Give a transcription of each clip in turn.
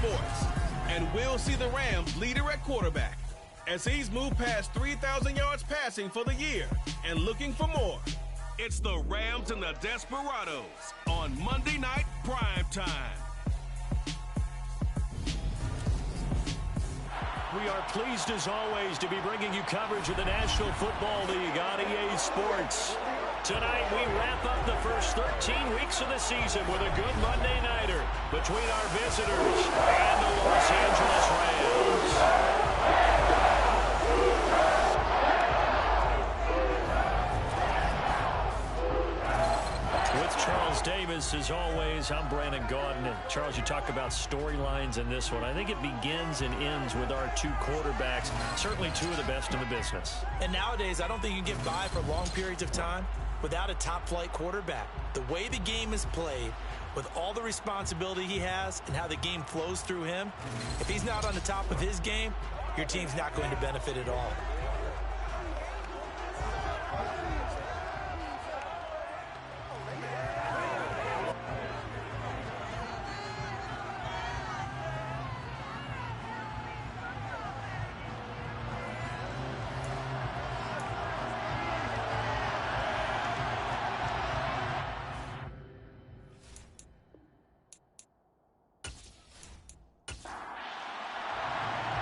sports. And we'll see the Rams leader at quarterback as he's moved past 3,000 yards passing for the year and looking for more. It's the Rams and the Desperados on Monday Night Prime Time. We are pleased, as always, to be bringing you coverage of the National Football League on EA Sports. Tonight, we wrap up the first 13 weeks of the season with a good Monday nighter between our visitors and the Los Angeles Rams. With Charles Davis, as always, I'm Brandon Gaudin. And Charles, you talk about storylines in this one. I think it begins and ends with our two quarterbacks, certainly two of the best in the business. And nowadays, I don't think you can get by for long periods of time without a top-flight quarterback. The way the game is played, with all the responsibility he has and how the game flows through him, if he's not on the top of his game, your team's not going to benefit at all.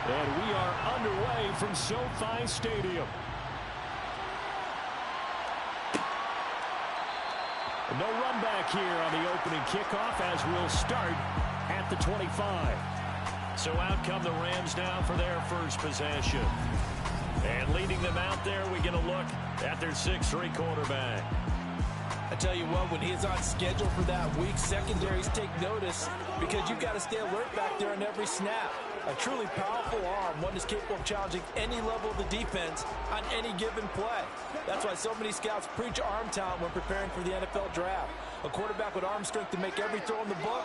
And we are underway from SoFi Stadium. No run back here on the opening kickoff as we'll start at the 25. So out come the Rams now for their first possession. And leading them out there, we get a look at their 6'3 quarterback. I tell you what, when he's on schedule for that week, secondaries take notice because you've got to stay alert back there on every snap. A truly powerful arm, one is capable of challenging any level of the defense on any given play. That's why so many scouts preach arm talent when preparing for the NFL draft. A quarterback with arm strength to make every throw in the book,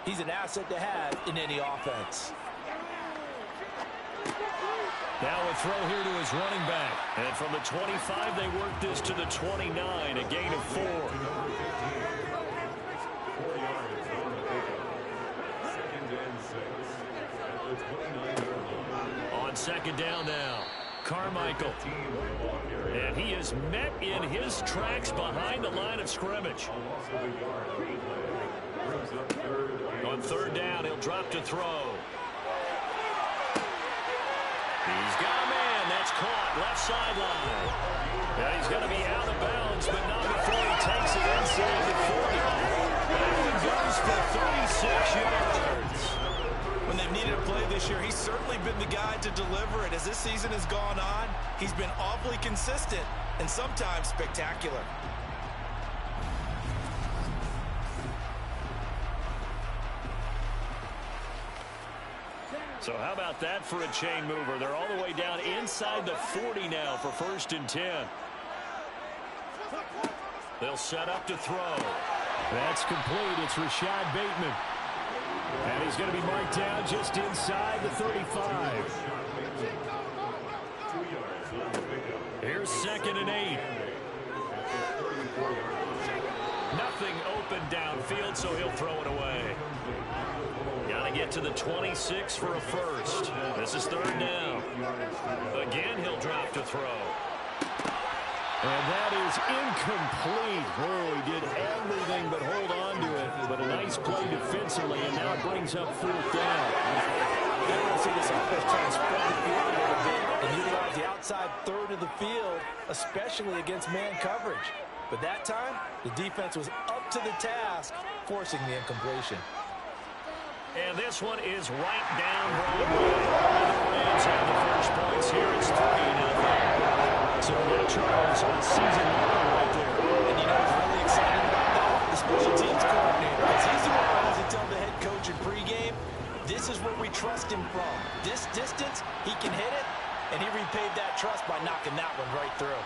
he's an asset to have in any offense. Now a throw here to his running back. And from the 25, they work this to the 29, a gain of 4. On second down now, Carmichael. And he is met in his tracks behind the line of scrimmage. On third down, he'll drop to throw. He's got a man. That's caught. Left sideline. And he's going to be out of bounds, but not before he takes it inside the 40. And he goes for 36 yards. When they've needed a play this year, he's certainly been the guy to deliver it. As this season has gone on, he's been awfully consistent and sometimes spectacular. So how about that for a chain mover? They're all the way down inside the 40 now for 1st and 10. They'll set up to throw. That's complete. It's Rashad Bateman. And he's going to be marked down just inside the 35. Here's 2nd and 8. Nothing open downfield, so he'll throw it away. Got to get to the 26 for a first. This is 3rd down. Again, he'll drop to throw. And that is incomplete. Oh, he did everything but hold on to it. But a nice play defensively, and now it brings up 4th down. They want to see this offense try and spread the field a little bit and utilize the outside third of the field, especially against man coverage. But that time, the defense was up to the task, forcing the incompletion. And this one is right down Broadway. The Rams have the first points here. It's 3-0. So now Charles on season 1 right there. And you know what's really exciting about that? The special teams coordinator. Because he's the one who has to tell the head coach in pregame, this is where we trust him from. This distance, he can hit it, and he repaid that trust by knocking that one right through.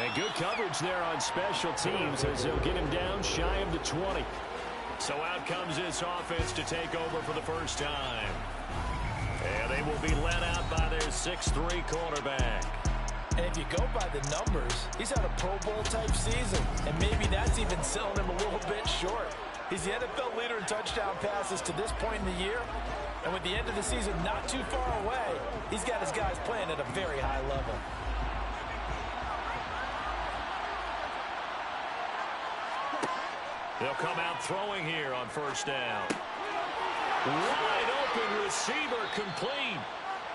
And good coverage there on special teams as they'll get him down shy of the 20. So out comes this offense to take over for the first time. And they will be led out by their 6'3 quarterback. And if you go by the numbers, he's had a Pro Bowl-type season. And maybe that's even selling him a little bit short. He's the NFL leader in touchdown passes to this point in the year. And with the end of the season not too far away, he's got his guys playing at a very high level. They'll come out throwing here on first down. Wide open receiver, complete.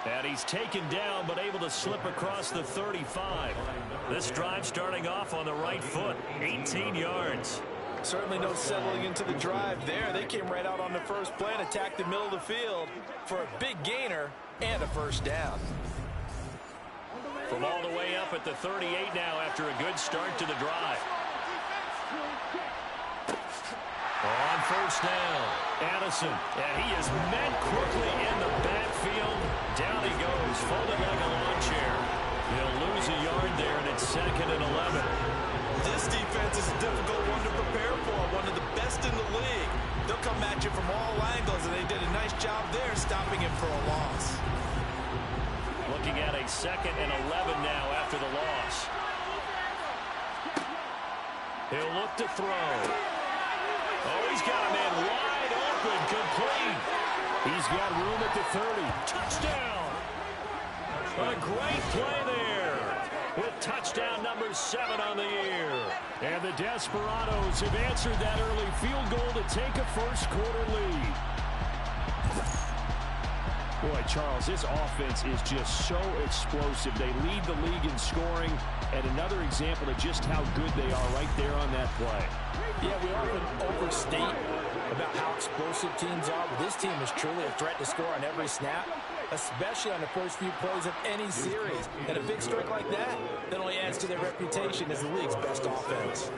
And he's taken down but able to slip across the 35. This drive starting off on the right foot, 18 yards. Certainly no settling into the drive there. They came right out on the first play and attacked the middle of the field for a big gainer and a first down. From all the way up at the 38 now after a good start to the drive. On first down, Addison, and he is met quickly in the backfield. Down he goes, folded like a lawn chair. He'll lose a yard there, and it's 2nd and 11. This defense is a difficult one to prepare for, one of the best in the league. They'll come at you from all angles, and they did a nice job there stopping him for a loss. Looking at a 2nd and 11 now after the loss. He'll look to throw. Oh, he's got a man wide open, complete. He's got room at the 30. Touchdown! A great play there with touchdown number 7 on the year. And the Desperados have answered that early field goal to take a first-quarter lead. Boy, Charles, this offense is just so explosive. They lead the league in scoring, and another example of just how good they are right there on that play. Yeah, we often overstate about how explosive teams are, but this team is truly a threat to score on every snap, especially on the first few plays of any series. And a big strike like that only adds to their reputation as the league's best offense.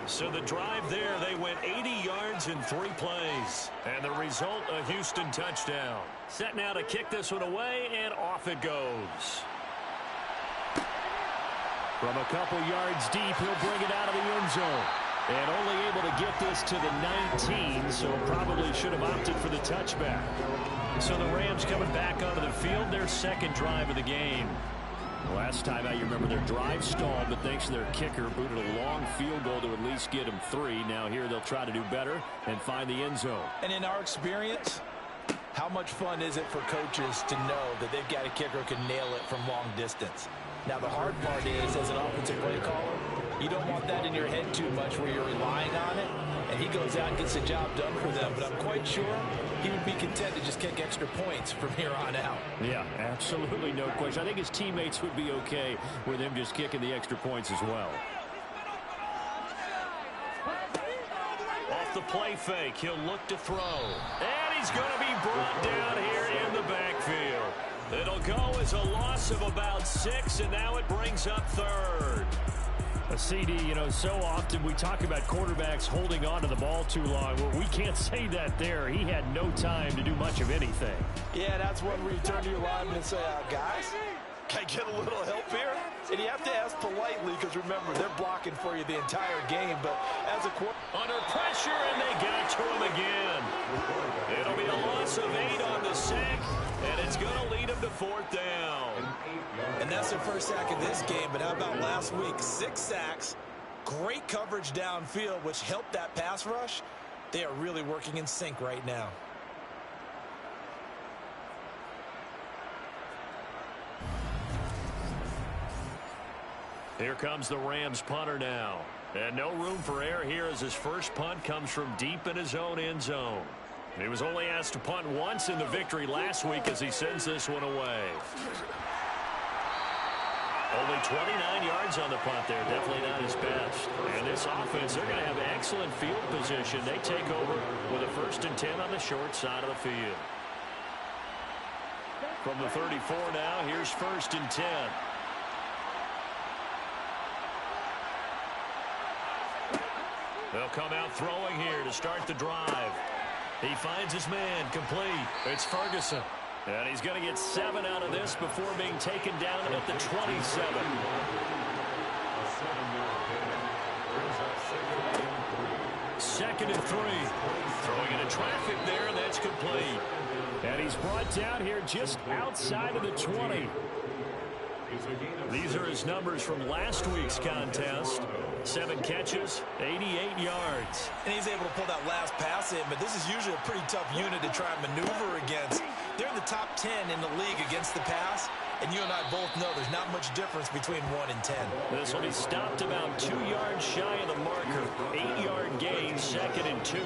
So the drive there, they went 80 yards in 3 plays. And the result, a Houston touchdown. Set now to kick this one away, and off it goes. From a couple yards deep, he'll bring it out of the end zone. And only able to get this to the 19, so probably should have opted for the touchback. So the Rams coming back onto the field, their 2nd drive of the game. Last time out, you remember their drive stalled, but thanks to their kicker, booted a long field goal to at least get them 3. Now here they'll try to do better and find the end zone. And in our experience, how much fun is it for coaches to know that they've got a kicker who can nail it from long distance? Now the hard part is, as an offensive play caller, you don't want that in your head too much where you're relying on it, and he goes out and gets the job done for them. But I'm quite sure he would be content to just kick extra points from here on out. Yeah, absolutely no question. I think his teammates would be okay with him just kicking the extra points as well. Off the play fake, he'll look to throw. And he's going to be brought down here in the backfield. It'll go as a loss of about 6, and now it brings up 3rd. A CD, you know, so often we talk about quarterbacks holding on to the ball too long. Well, we can't say that there. He had no time to do much of anything. Yeah, that's one where you turn to your lineman and say, guys, can I get a little help here? And you have to ask politely because, remember, they're blocking for you the entire game. But as a under pressure, and they got to him again. It'll be a loss of 8 on the sack, and it's going to lead him to 4th down. And that's their first sack of this game. But how about last week? 6 sacks, great coverage downfield, which helped that pass rush. They are really working in sync right now. Here comes the Rams punter now. And no room for error here as his first punt comes from deep in his own end zone. He was only asked to punt once in the victory last week as he sends this one away. Only 29 yards on the punt there. Definitely not his best. And this offense, they're going to have excellent field position. They take over with a 1st and 10 on the short side of the field. From the 34 now, here's 1st and 10. They'll come out throwing here to start the drive. He finds his man, complete. It's Ferguson. And he's going to get 7 out of this before being taken down at the 27. Second and 3. Throwing into traffic there, and that's complete. And he's brought down here just outside of the 20. These are his numbers from last week's contest. 7 catches, 88 yards. And he's able to pull that last pass in, but this is usually a pretty tough unit to try and maneuver against. They're in the top 10 in the league against the pass, and you and I both know there's not much difference between 1 and 10. This will be stopped about 2 yards shy of the marker. 8-yard gain, 2nd and 2.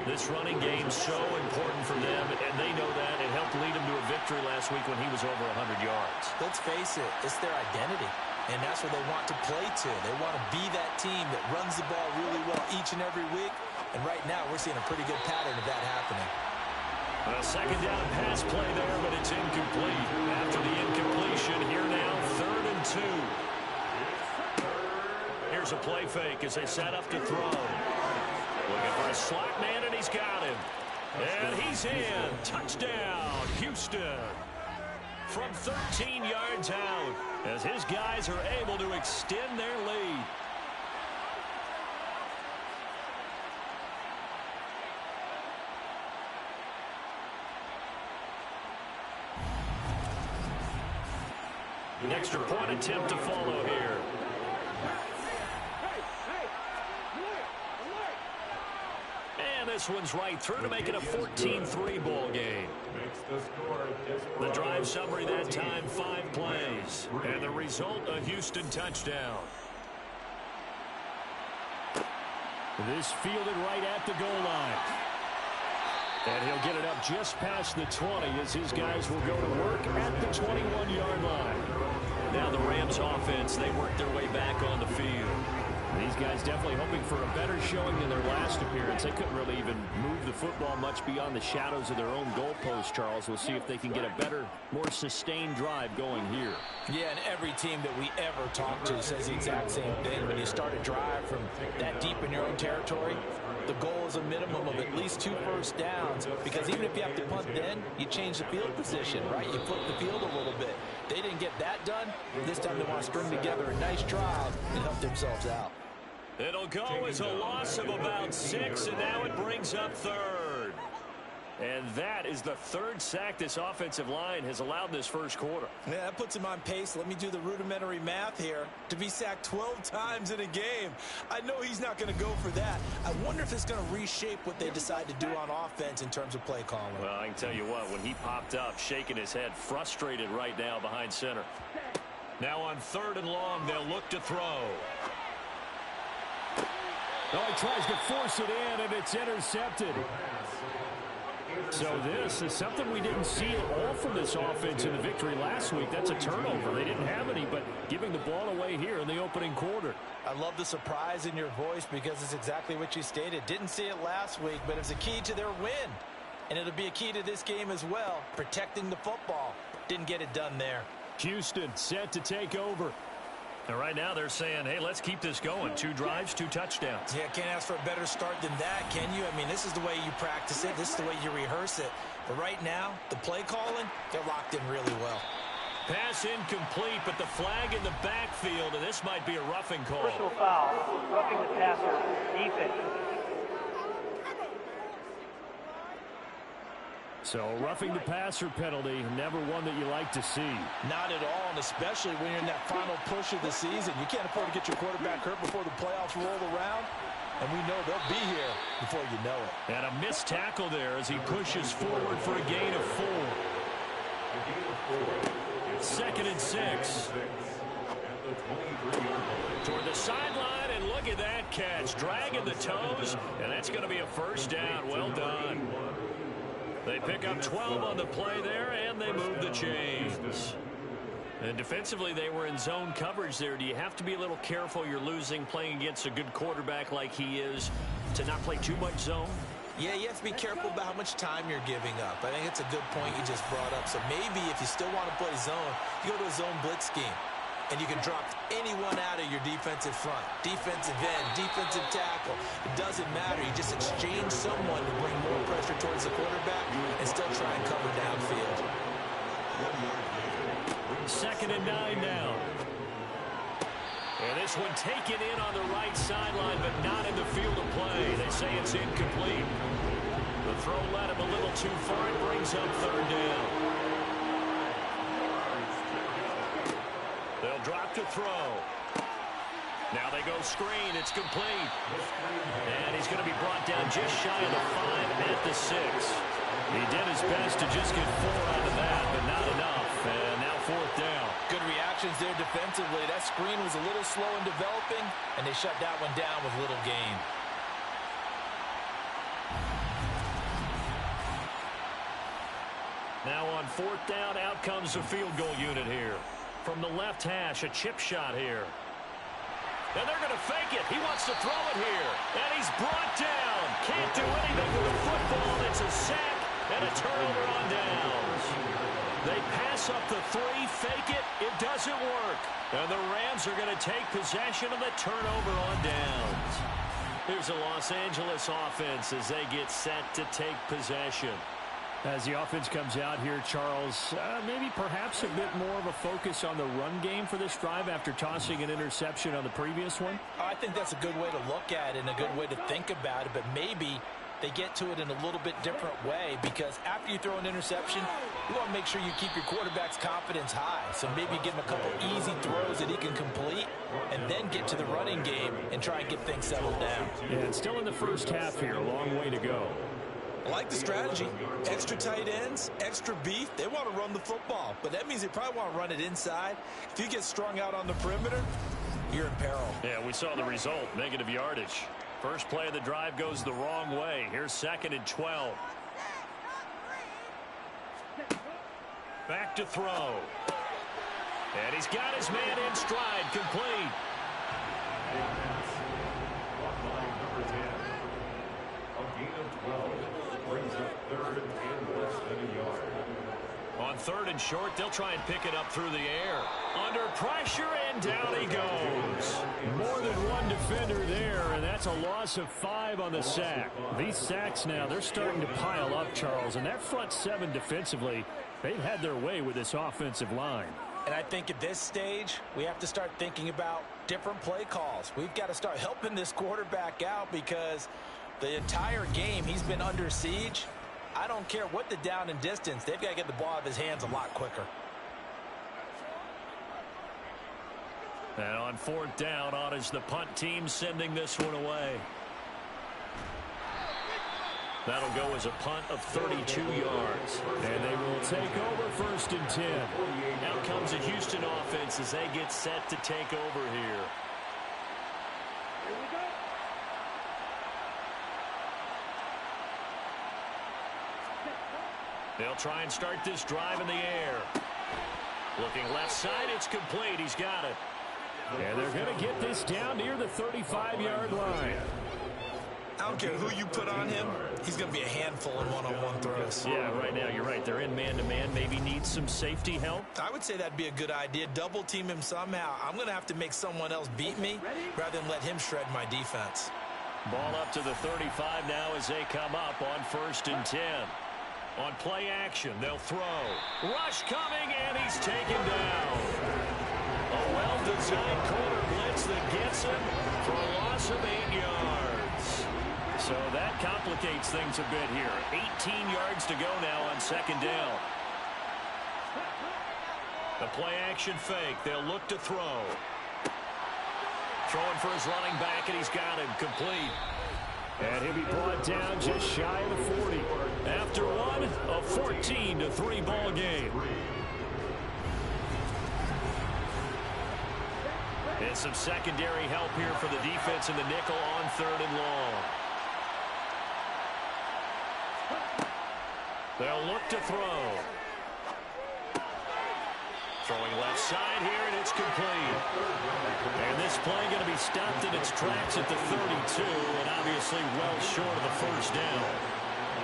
This running game's so important for them, and they know that. It helped lead them to a victory last week when he was over 100 yards. Let's face it, it's their identity, and that's what they want to play to. They want to be that team that runs the ball really well each and every week, and right now we're seeing a pretty good pattern of that happening. A 2nd down pass play there, but it's incomplete. After the incompletion, here now, 3rd and 2. Here's a play fake as they set up to throw. Looking for a slot man, and he's got him. And he's in. Touchdown, Houston. From 13 yards out, as his guys are able to extend their lead. An extra point attempt to follow here. And this one's right through to make it a 14-3 ball game. The drive summary that time, 5 plays. And the result, a Houston touchdown. This fielded right at the goal line. And he'll get it up just past the 20 as his guys will go to work at the 21-yard line. Now the Rams offense, they work their way back on the field. These guys definitely hoping for a better showing than their last appearance. They couldn't really even move the football much beyond the shadows of their own goalpost, Charles. We'll see if they can get a better, more sustained drive going here. Yeah, and every team that we ever talk to says the exact same thing. When you start a drive from that deep in your own territory, the goal is a minimum of at least 2 first downs, because even if you have to punt then, you change the field position, right? You flip the field a little bit. They didn't get that done. This time they want to string together a nice drive and help themselves out. It'll go as a loss of about 6, and now it brings up 3rd. And that is the 3rd sack this offensive line has allowed this first quarter. Yeah, that puts him on pace. Let me do the rudimentary math here. To be sacked 12 times in a game. I know he's not going to go for that. I wonder if it's going to reshape what they decide to do on offense in terms of play calling. Well, I can tell you what, when he popped up, shaking his head, frustrated right now behind center. Now on 3rd and long, they'll look to throw. Oh, he tries to force it in, and it's intercepted. So this is something we didn't see at all from this offense in the victory last week. That's a turnover. They didn't have any, but giving the ball away here in the opening quarter. I love the surprise in your voice because it's exactly what you stated. Didn't see it last week, but it's a key to their win. And it'll be a key to this game as well, protecting the football. Didn't get it done there. Houston set to take over. And right now they're saying, hey, let's keep this going. 2 drives, 2 touchdowns. Yeah, can't ask for a better start than that, can you? I mean, this is the way you practice it. This is the way you rehearse it. But right now, the play calling, they're locked in really well. Pass incomplete, but the flag in the backfield, and this might be a roughing call. Personal foul, roughing the passer, defense. So roughing the passer penalty, never one that you like to see. Not at all, and especially when you're in that final push of the season. You can't afford to get your quarterback hurt before the playoffs roll around, and we know they'll be here before you know it. And a missed tackle there as he pushes forward for a gain of 4. 2nd and 6. Toward the sideline, and look at that catch. Dragging the toes, and that's going to be a first down. Well done. They pick up 12 on the play there, and they move the chains. And defensively, they were in zone coverage there. Do you have to be a little careful? You're losing, playing against a good quarterback like he is, to not play too much zone? Yeah, you have to be careful about how much time you're giving up. I think it's a good point you just brought up. So maybe if you still want to play zone, you go to a zone blitz scheme. And you can drop anyone out of your defensive front. Defensive end, defensive tackle. It doesn't matter. You just exchange someone to bring more pressure towards the quarterback and still try and cover downfield. 2nd and 9 now. And this one taken in on the right sideline, but not in the field of play. They say it's incomplete. The throw led him a little too far. It brings up 3rd down. They'll drop to throw. Now they go screen. It's complete. And he's going to be brought down just shy of the 5 at the 6. He did his best to just get 4 out of that, but not enough. And now 4th down. Good reactions there defensively. That screen was a little slow in developing, and they shut that one down with little gain. Now on 4th down, out comes the field goal unit here. From the left hash, a chip shot here. And they're going to fake it. He wants to throw it here. And he's brought down. Can't do anything with the football. It's a sack and a turnover on downs. They pass up the 3, fake it. It doesn't work. And the Rams are going to take possession of the turnover on downs. Here's the Los Angeles offense as they get set to take possession. As the offense comes out here, Charles, maybe perhaps a bit more of a focus on the run game for this drive after tossing an interception on the previous one? I think that's a good way to look at it and a good way to think about it, but maybe they get to it in a little bit different way, because after you throw an interception, you want to make sure you keep your quarterback's confidence high. So maybe give him a couple easy throws that he can complete and then get to the running game and try and get things settled down. Yeah, and still in the first half here, a long way to go. I like the strategy. Extra tight ends, extra beef. They want to run the football, but that means they probably want to run it inside. If you get strung out on the perimeter, you're in peril. Yeah, we saw the result, negative yardage. First play of the drive goes the wrong way. Here's 2nd and 12. Back to throw. And he's got his man in stride, complete. On 3rd and short, they'll try and pick it up through the air. Under pressure, and down he goes. More than one defender there, and that's a loss of 5 on the sack. These sacks now, they're starting to pile up, Charles, and that front 7 defensively, they've had their way with this offensive line. And I think at this stage, we have to start thinking about different play calls. We've got to start helping this quarterback out, because the entire game he's been under siege. I don't care what the down and distance. They've got to get the ball out of his hands a lot quicker. And on 4th down, on is the punt team sending this one away. That'll go as a punt of 32 yards. And they will take over 1st and 10. Out comes the Houston offense as they get set to take over here. They'll try and start this drive in the air. Looking left side, it's complete. He's got it. And they're going to get this down near the 35-yard line. I don't care who you put on him, he's going to be a handful in one-on-one throws. Yeah, right now you're right. They're in man-to-man. Maybe need some safety help. I would say that'd be a good idea. Double team him somehow. I'm going to have to make someone else beat me rather than let him shred my defense. Ball up to the 35 now as they come up on 1st and 10. On play action, they'll throw. Rush coming, and he's taken down. A well-designed corner blitz that gets him for a loss of 8 yards. So that complicates things a bit here. 18 yards to go now on 2nd down. The play action fake. They'll look to throw. Throwing for his running back, and he's got him complete. And he'll be brought down just shy of the 40. After one, a 14-3 ball game. And some secondary help here for the defense in the nickel on 3rd and long. They'll look to throw. Throwing left side here, and it's complete. And this play going to be stopped in its tracks at the 32, and obviously well short of the 1st down.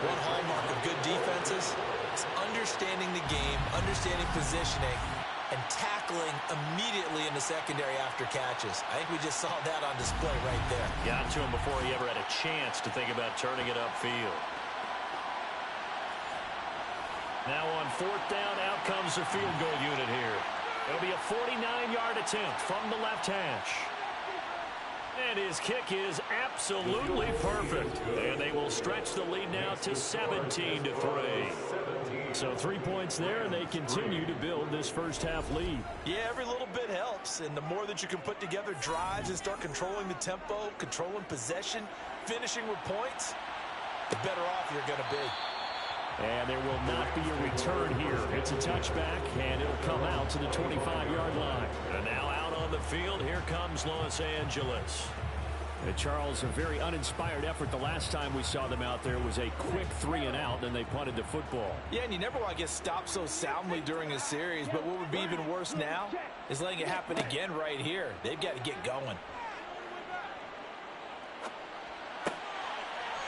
One hallmark of good defenses is understanding the game, understanding positioning, and tackling immediately in the secondary after catches. I think we just saw that on display right there. Got to him before he ever had a chance to think about turning it upfield. Now on 4th down, out comes the field goal unit here. It'll be a 49-yard attempt from the left hash. And his kick is absolutely perfect. And they will stretch the lead now to 17-3. So 3 points there, and they continue to build this first half lead. Yeah, every little bit helps, and the more that you can put together drives and start controlling the tempo, controlling possession, finishing with points, the better off you're going to be. And there will not be a return here. It's a touchback, and it'll come out to the 25-yard line. And now out on the field, here comes Los Angeles. And Charles, a very uninspired effort. The last time we saw them out there was a quick 3-and-out, then they punted the football. Yeah, and you never want to get stopped so soundly during a series, but what would be even worse now is letting it happen again right here. They've got to get going.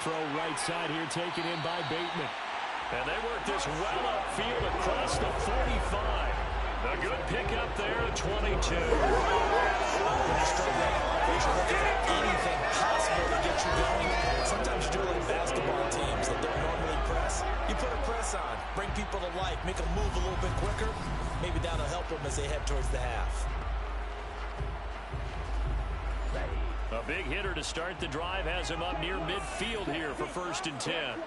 Throw right side here, taken in by Bateman. And they work this well upfield across the 45. A good pickup there at 22. When you start running offense, you're looking for anything possible to get you going. Sometimes you do it like basketball teams that don't normally press. You put a press on, bring people to life, make them move a little bit quicker. Maybe that'll help them as they head towards the half. A big hitter to start the drive has him up near midfield here for 1st and 10.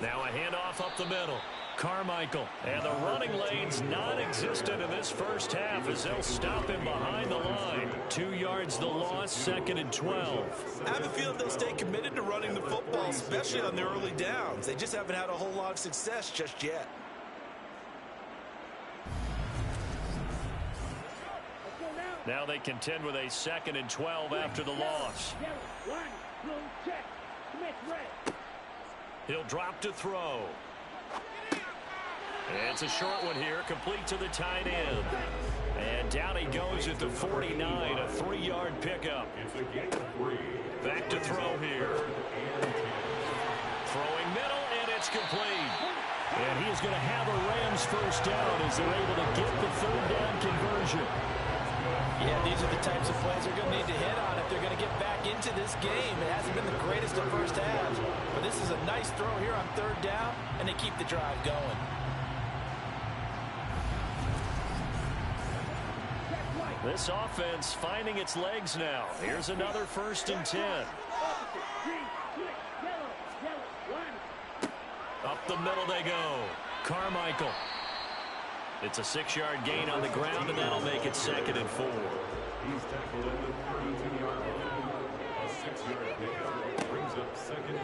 Now a handoff up the middle. Carmichael, and the running lane's non-existent in this first half as they'll stop him behind the line. 2 yards the loss, 2nd and 12. I have a feeling they'll stay committed to running the football, especially on their early downs. They just haven't had a whole lot of success just yet. Now they contend with a 2nd and 12 after the loss. He'll drop to throw. It's a short one here, complete to the tight end. And down he goes at the 49, a 3-yard pickup. Back to throw here. Throwing middle, and it's complete. And he is going to have a Rams first down as they're able to get the 3rd down conversion. Yeah, these are the types of plays they're going to need to hit on if they're going to get back into this game. It hasn't been the greatest of first halves, but this is a nice throw here on 3rd down, and they keep the drive going. This offense finding its legs now. Here's another 1st and 10. Up the middle they go. Carmichael. It's a 6-yard gain on the ground, and that'll make it 2nd and 4.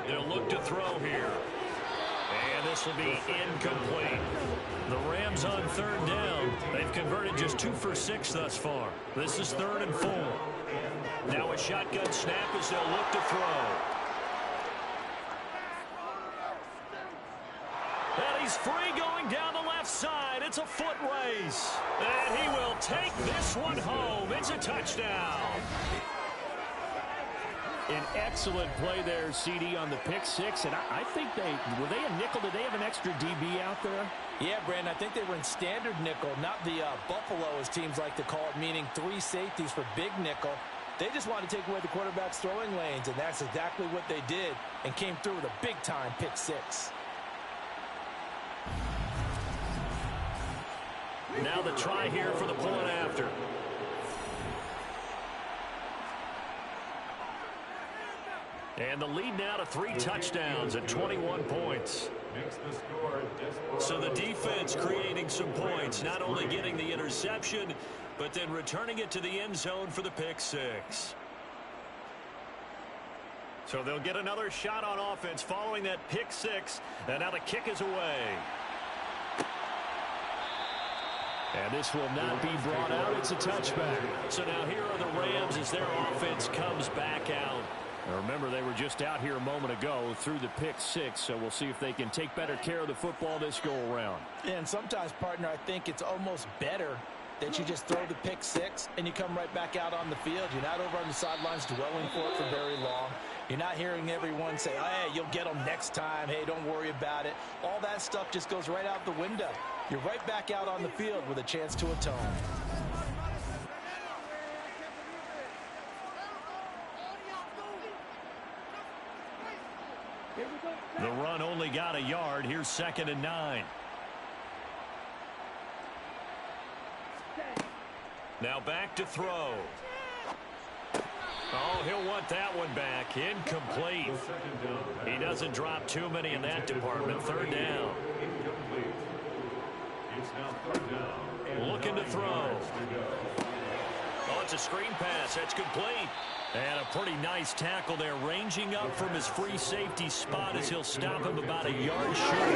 They'll look to throw here. And this will be incomplete. The Rams on 3rd down. They've converted just 2 for 6 thus far. This is 3rd and 4. Now a shotgun snap as they'll look to throw. And he's free going down the left side. It's a foot race. And he will take this one home. It's a touchdown. An excellent play there, CD, on the pick 6. And I think were they a nickel? Did they have an extra DB out there? Yeah, Brandon, I think they were in standard nickel, not the Buffalo, as teams like to call it, meaning 3 safeties for big nickel. They just wanted to take away the quarterback's throwing lanes, and that's exactly what they did and came through with a big-time pick 6. Now the try here for the point after. And the lead now to 3 touchdowns at 21 points. So the defense creating some points, not only getting the interception, but then returning it to the end zone for the pick 6. So they'll get another shot on offense following that pick 6. And now the kick is away. And this will not be brought out. It's a touchback. So now here are the Rams as their offense comes back out. Now remember, they were just out here a moment ago through the pick 6, so we'll see if they can take better care of the football this go-around. And sometimes, partner, I think it's almost better that you just throw the pick 6 and you come right back out on the field. You're not over on the sidelines dwelling for it for very long. You're not hearing everyone say, hey, you'll get them next time. Hey, don't worry about it. All that stuff just goes right out the window. You're right back out on the field with a chance to atone. The run only got a yard. Here's 2nd and 9. Now back to throw. Oh, he'll want that one back. Incomplete. He doesn't drop too many in that department. Third down. Looking to throw. Oh, it's a screen pass. That's complete. And a pretty nice tackle there, ranging up from his free safety spot as he'll stop him about a yard short.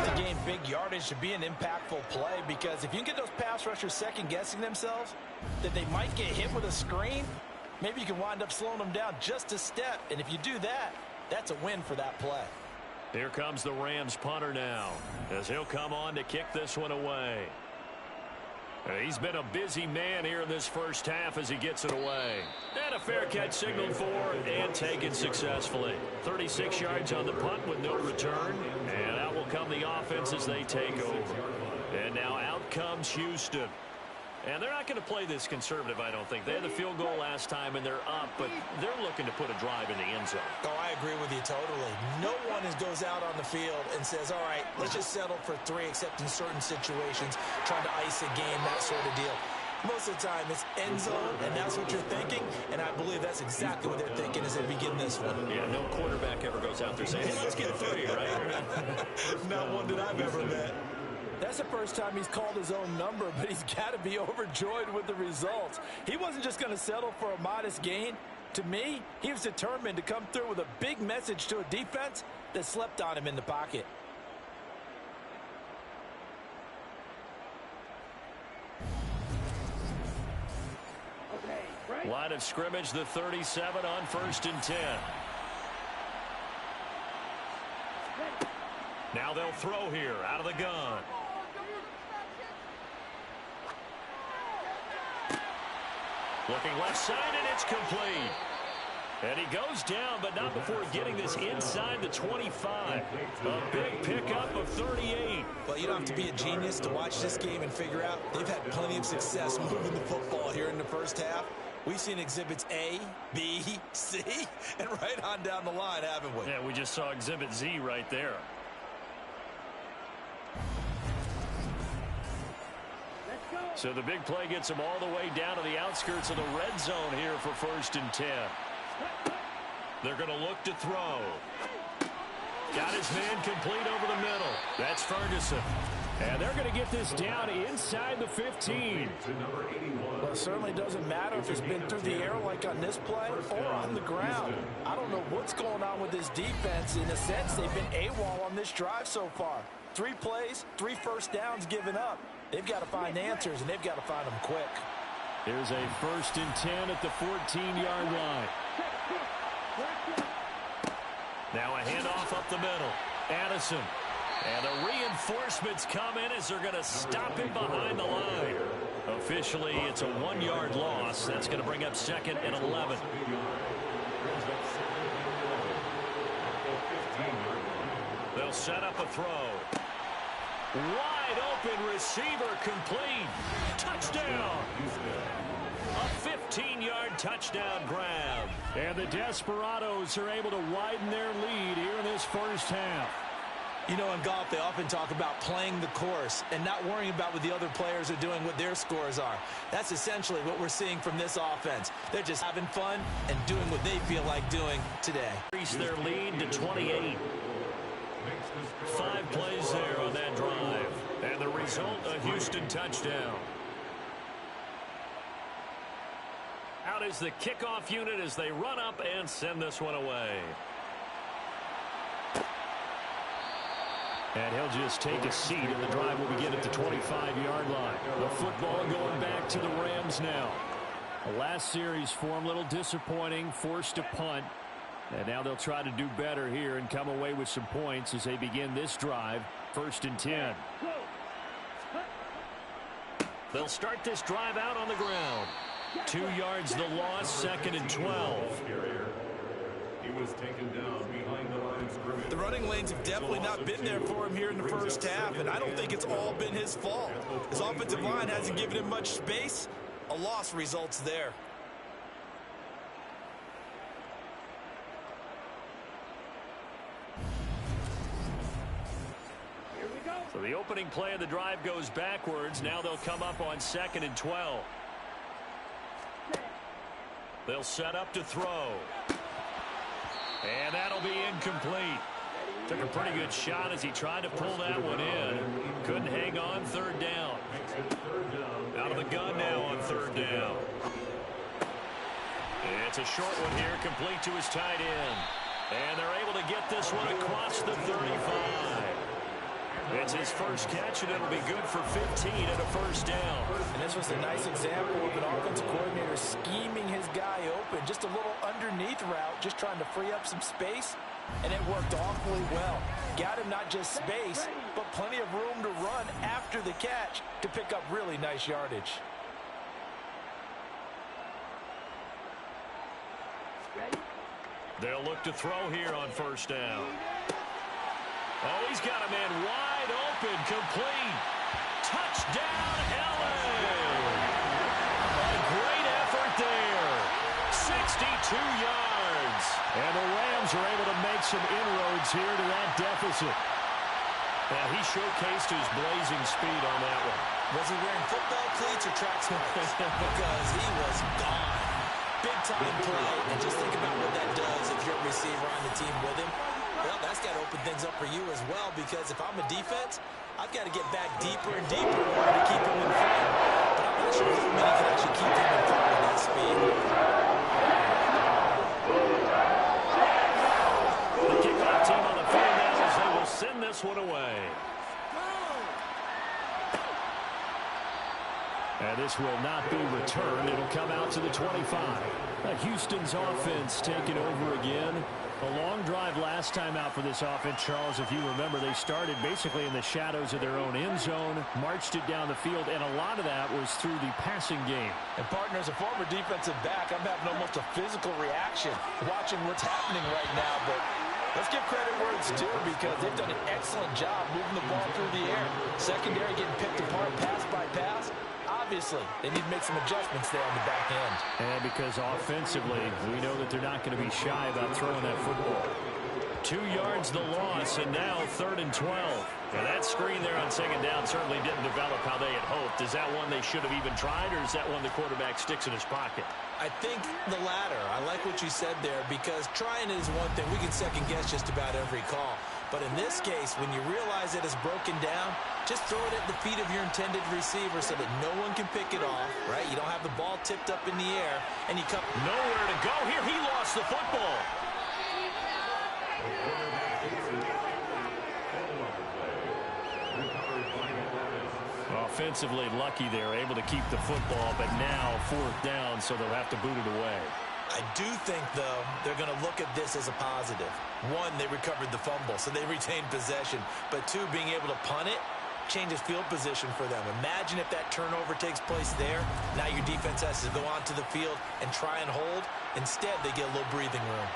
To gain big yardage should be an impactful play, because if you can get those pass rushers second-guessing themselves that they might get hit with a screen, maybe you can wind up slowing them down just a step. And if you do that, that's a win for that play. Here comes the Rams punter now, as he'll come on to kick this one away. He's been a busy man here in this first half as he gets it away. And a fair catch signaled for and taken successfully. 36 yards on the punt with no return. And out will come the offense as they take over. And now out comes Houston. And they're not going to play this conservative, I don't think. They had the field goal last time, and they're up, but they're looking to put a drive in the end zone. Oh, I agree with you totally. No one goes out on the field and says, all right, let's just settle for 3, except in certain situations, trying to ice a game, that sort of deal. Most of the time, it's end zone, and that's what you're thinking, and I believe that's exactly what they're thinking as they begin this one. Yeah, no quarterback ever goes out there saying, hey, let's get 3, right? Not one that I've ever met. That's the first time he's called his own number, but he's got to be overjoyed with the results. He wasn't just going to settle for a modest gain. To me, he was determined to come through with a big message to a defense that slept on him in the pocket. Line of scrimmage, the 37 on 1st and 10. Now they'll throw here out of the gun. Looking left side, and it's complete. And he goes down, but not before getting this inside the 25. A big pickup of 38. Well, you don't have to be a genius to watch this game and figure out they've had plenty of success moving the football here in the first half. We've seen exhibits A, B, C, and right on down the line, haven't we? Yeah, we just saw exhibit Z right there. So the big play gets him all the way down to the outskirts of the red zone here for 1st and 10. They're going to look to throw. Got his man complete over the middle. That's Ferguson. And they're going to get this down inside the 15. Well, it certainly doesn't matter if it's been through the air like on this play or on the ground. I don't know what's going on with this defense. In a sense, they've been AWOL on this drive so far. 3 plays, 3 first downs given up. They've got to find answers, and they've got to find them quick. Here's a 1st and 10 at the 14-yard line. Now a handoff up the middle. Addison. And the reinforcements come in as they're going to stop him behind the line. Officially, it's a 1-yard loss. That's going to bring up 2nd and 11. They'll set up a throw. Wide open receiver complete. Touchdown. A 15-yard touchdown grab. And the Desperados are able to widen their lead here in this first half. You know, in golf, they often talk about playing the course and not worrying about what the other players are doing, what their scores are. That's essentially what we're seeing from this offense. They're just having fun and doing what they feel like doing today. Increase their lead to 28. 5 plays there on that drive. And the result, a Houston touchdown. Out is the kickoff unit as they run up and send this one away. And he'll just take a seat, and the drive will begin at the 25-yard line. The football going back to the Rams now. The last series for them, a little disappointing, forced to punt. And now they'll try to do better here and come away with some points as they begin this drive, 1st and 10. They'll start this drive out on the ground. 2 yards the loss, 2nd and 12. He was taken down behind the line of scrimmage. The running lanes have definitely not been there for him here in the first half, and I don't think it's all been his fault. His offensive line hasn't given him much space. A loss results there. So the opening play of the drive goes backwards. Now they'll come up on 2nd and 12. They'll set up to throw. And that'll be incomplete. Took a pretty good shot as he tried to pull that one in. Couldn't hang on. 3rd down. Out of the gun now on 3rd down. It's a short one here, complete to his tight end. And they're able to get this one across the 35. It's his first catch, and it'll be good for 15 and a 1st down. And this was a nice example of an offensive coordinator scheming his guy open. Just a little underneath route, just trying to free up some space, and it worked awfully well. Got him not just space, but plenty of room to run after the catch to pick up really nice yardage. They'll look to throw here on 1st down. Oh, he's got a man wide open, complete. Touchdown, LA! A great effort there. 62 yards. And the Rams are able to make some inroads here to that deficit. Now, he showcased his blazing speed on that one. Was he wearing football cleats or track spikes? Because he was gone. Big-time play. And just think about what that does if you're a receiver on the team with him. Well, that's got to open things up for you as well, because if I'm a defense, I've got to get back deeper and deeper in order to keep him in front. But I'm not sure how many can actually keep him in front with that speed. The kickoff team on the field now as they will send this one away. And this will not be returned. It'll come out to the 25. Houston's offense taking over again. A long drive last time out for this offense, Charles. If you remember, they started basically in the shadows of their own end zone, marched it down the field, and a lot of that was through the passing game. And partner, as a former defensive back, I'm having almost a physical reaction watching what's happening right now. But let's give credit where it's due, because they've done an excellent job moving the ball through the air. Secondary getting picked apart pass by pass. Obviously, they need to make some adjustments there on the back end. And because offensively, we know that they're not going to be shy about throwing that football. 2 yards the loss, and now 3rd and 12. Now that screen there on 2nd down certainly didn't develop how they had hoped. Is that one they should have even tried, or is that one the quarterback sticks in his pocket? I think the latter. I like what you said there, because trying is one thing. We can second guess just about every call. But in this case, when you realize it is broken down, just throw it at the feet of your intended receiver so that no one can pick it off, right? You don't have the ball tipped up in the air, and you come nowhere to go here. He lost the football. Offensively lucky they're able to keep the football, but now 4th down, so they'll have to boot it away. I do think, though, they're going to look at this as a positive. One, they recovered the fumble, so they retained possession. But two, being able to punt it changes field position for them. Imagine if that turnover takes place there. Now your defense has to go onto the field and try and hold. Instead, they get a little breathing room.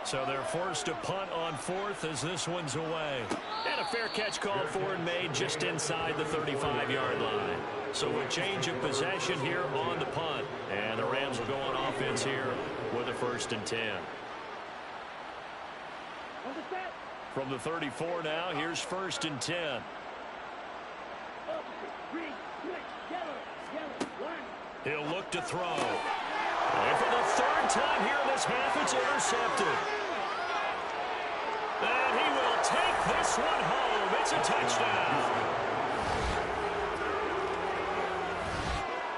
So they're forced to punt on 4th as this one's away. And a fair catch called for and made just inside the 35-yard line. So a change of possession here on the punt. And the Rams will go on offense here with a 1st and 10. From the 34 now, here's 1st and 10. He'll look to throw. And for the 3rd time here in this half, it's intercepted. And he will take this one home. It's a touchdown.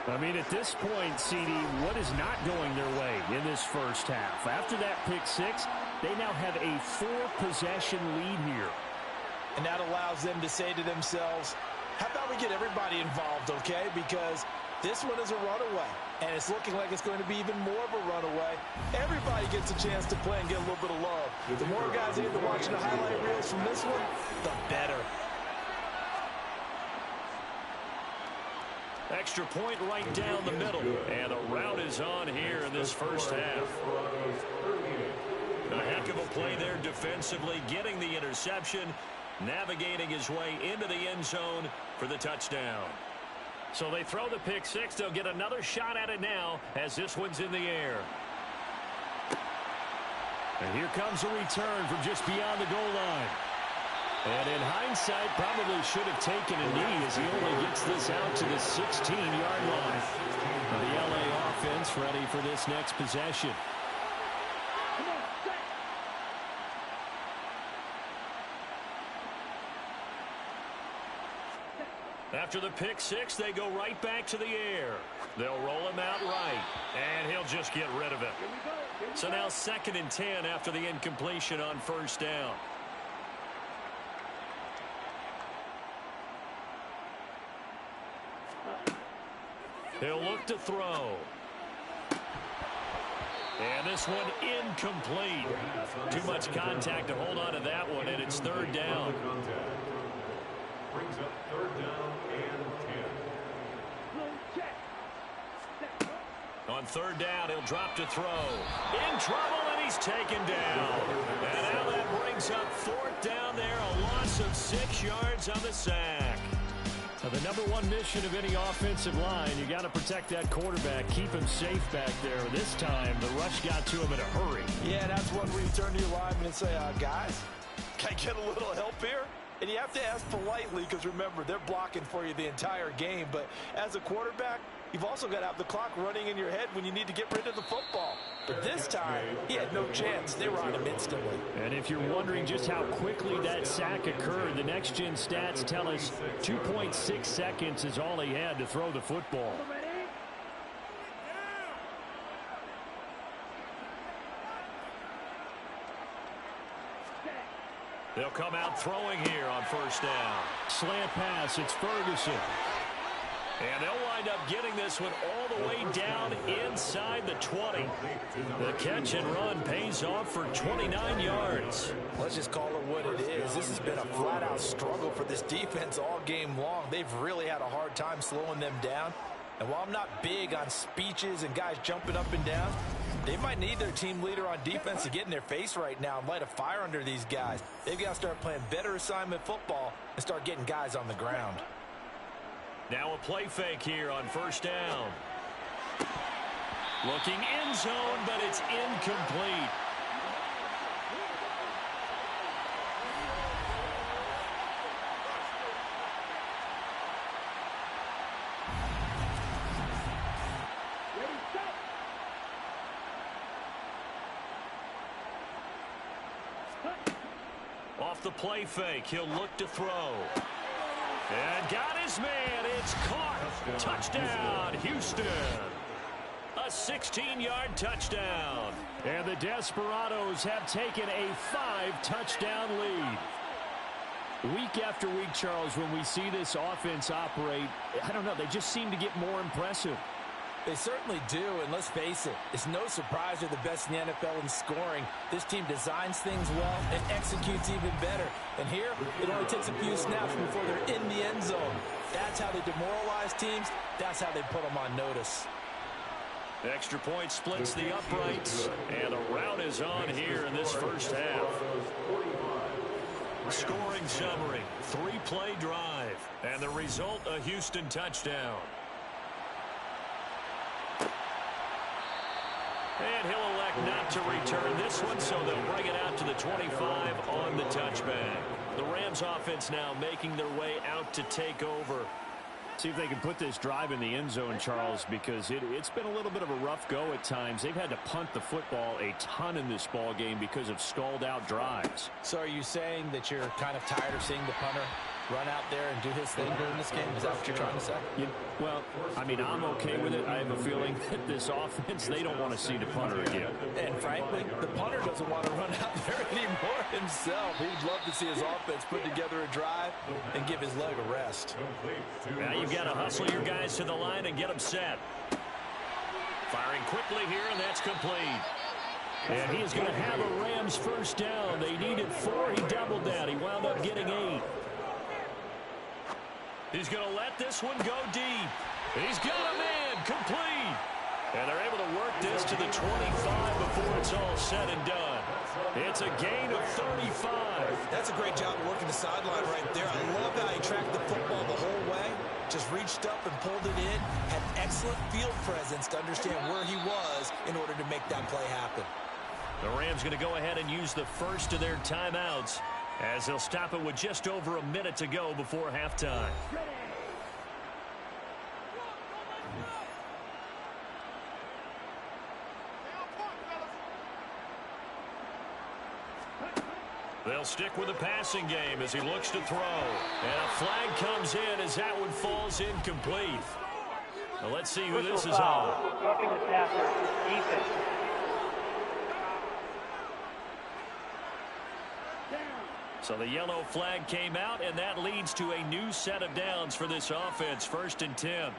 I mean, at this point, CD, what is not going their way in this first half? After that pick 6, they now have a 4-possession lead here. And that allows them to say to themselves, how about we get everybody involved, okay? Because this one is a runaway, and it's looking like it's going to be even more of a runaway. Everybody gets a chance to play and get a little bit of love. The more guys end up watching the highlight reels from this one, the better. Extra point right down the middle. And the route is on here in this first half. A heck of a play there defensively, getting the interception, navigating his way into the end zone for the touchdown. So they throw the pick 6. They'll get another shot at it now as this one's in the air. And here comes a return from just beyond the goal line. And in hindsight, probably should have taken a knee as he only gets this out to the 16-yard line. The LA offense ready for this next possession. After the pick six, they go right back to the air. They'll roll him out right, and he'll just get rid of it. So now 2nd and 10 after the incompletion on first down. He'll look to throw. And this one incomplete. Too much contact to hold on to that one, and it's 3rd down. Brings up 3rd down and 10. On 3rd down, he'll drop to throw. In trouble, and he's taken down. And now that brings up 4th down there, a loss of 6 yards on the sack. Now, the number one mission of any offensive line, you got to protect that quarterback, keep him safe back there. This time, the rush got to him in a hurry. Yeah, that's when we turn to your lineman and say, guys, can I get a little help here? And you have to ask politely because, remember, they're blocking for you the entire game. But as a quarterback, you've also got to have the clock running in your head when you need to get rid of the football. But this time, he had no chance. They were on him instantly. And if you're wondering just how quickly that sack occurred, the next-gen stats tell us 2.6 seconds is all he had to throw the football. They'll come out throwing here on first down. Slant pass, it's Ferguson. And they'll wind up getting this one all the way down inside the 20. The catch and run pays off for 29 yards. Let's just call it what it is. This has been a flat-out struggle for this defense all game long. They've really had a hard time slowing them down. And while I'm not big on speeches and guys jumping up and down, they might need their team leader on defense to get in their face right now and light a fire under these guys. They've got to start playing better assignment football and start getting guys on the ground. Now a play fake here on first down. Looking end zone, but it's incomplete. Off the play fake, he'll look to throw. And got his man. It's caught. Touchdown, Houston. A 16-yard touchdown. And the Desperados have taken a 5-touchdown lead. Week after week, Charles, when we see this offense operate, I don't know, they just seem to get more impressive. They certainly do, and let's face it, it's no surprise they're the best in the NFL in scoring. This team designs things well and executes even better. And here, it only takes a few snaps before they're in the end zone. That's how they demoralize teams. That's how they put them on notice. Extra point splits the uprights, and a rout is on here in this first half. Scoring summary, 3-play drive, and the result, a Houston touchdown. And he'll elect not to return this one, so they'll bring it out to the 25 on the touchback. The Rams offense now making their way out to take over. See if they can put this drive in the end zone, Charles, because it's been a little bit of a rough go at times. They've had to punt the football a ton in this ball game because of stalled out drives. So are you saying that you're kind of tired of seeing the punter run out there and do his thing during this game? Is that what you're trying to say? Yeah, well, I mean, I'm okay with it. I have a feeling that this offense, they don't want to see the punter again. And frankly, the punter doesn't want to run out there anymore himself. He'd love to see his offense put together a drive and give his leg a rest. Now you've got to hustle your guys to the line and get them set. Firing quickly here, and that's complete. And he's going to have a Rams first down. They needed 4. He doubled that. He wound up getting 8. He's going to let this one go deep. He's got a man complete. And they're able to work this to the 25 before it's all said and done. It's a gain of 35. That's a great job of working the sideline right there. I love how he tracked the football the whole way. Just reached up and pulled it in. Had excellent field presence to understand where he was in order to make that play happen. The Rams going to go ahead and use the first of their timeouts as they'll stop it with just over a minute to go before halftime. They'll stick with the passing game as he looks to throw. And a flag comes in as that one falls incomplete. Now let's see who this is on. Roughing the passer, defense. So the yellow flag came out, and that leads to a new set of downs for this offense. 1st and 10.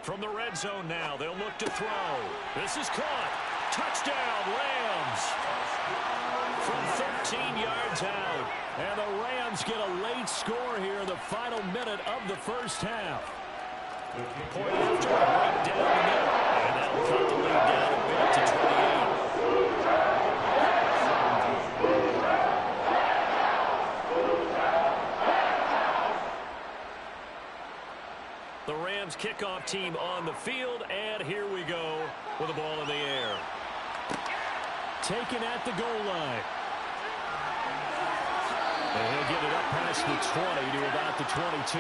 From the red zone now, they'll look to throw. This is caught. Touchdown, Rams. From 13 yards out. And the Rams get a late score here in the final minute of the first half. Point after right down the middle. And that'll cut the lead down a bit to 28. The Rams kickoff team on the field, and here we go with the ball in the air. Taken at the goal line. And he'll get it up past the 20 to about the 22.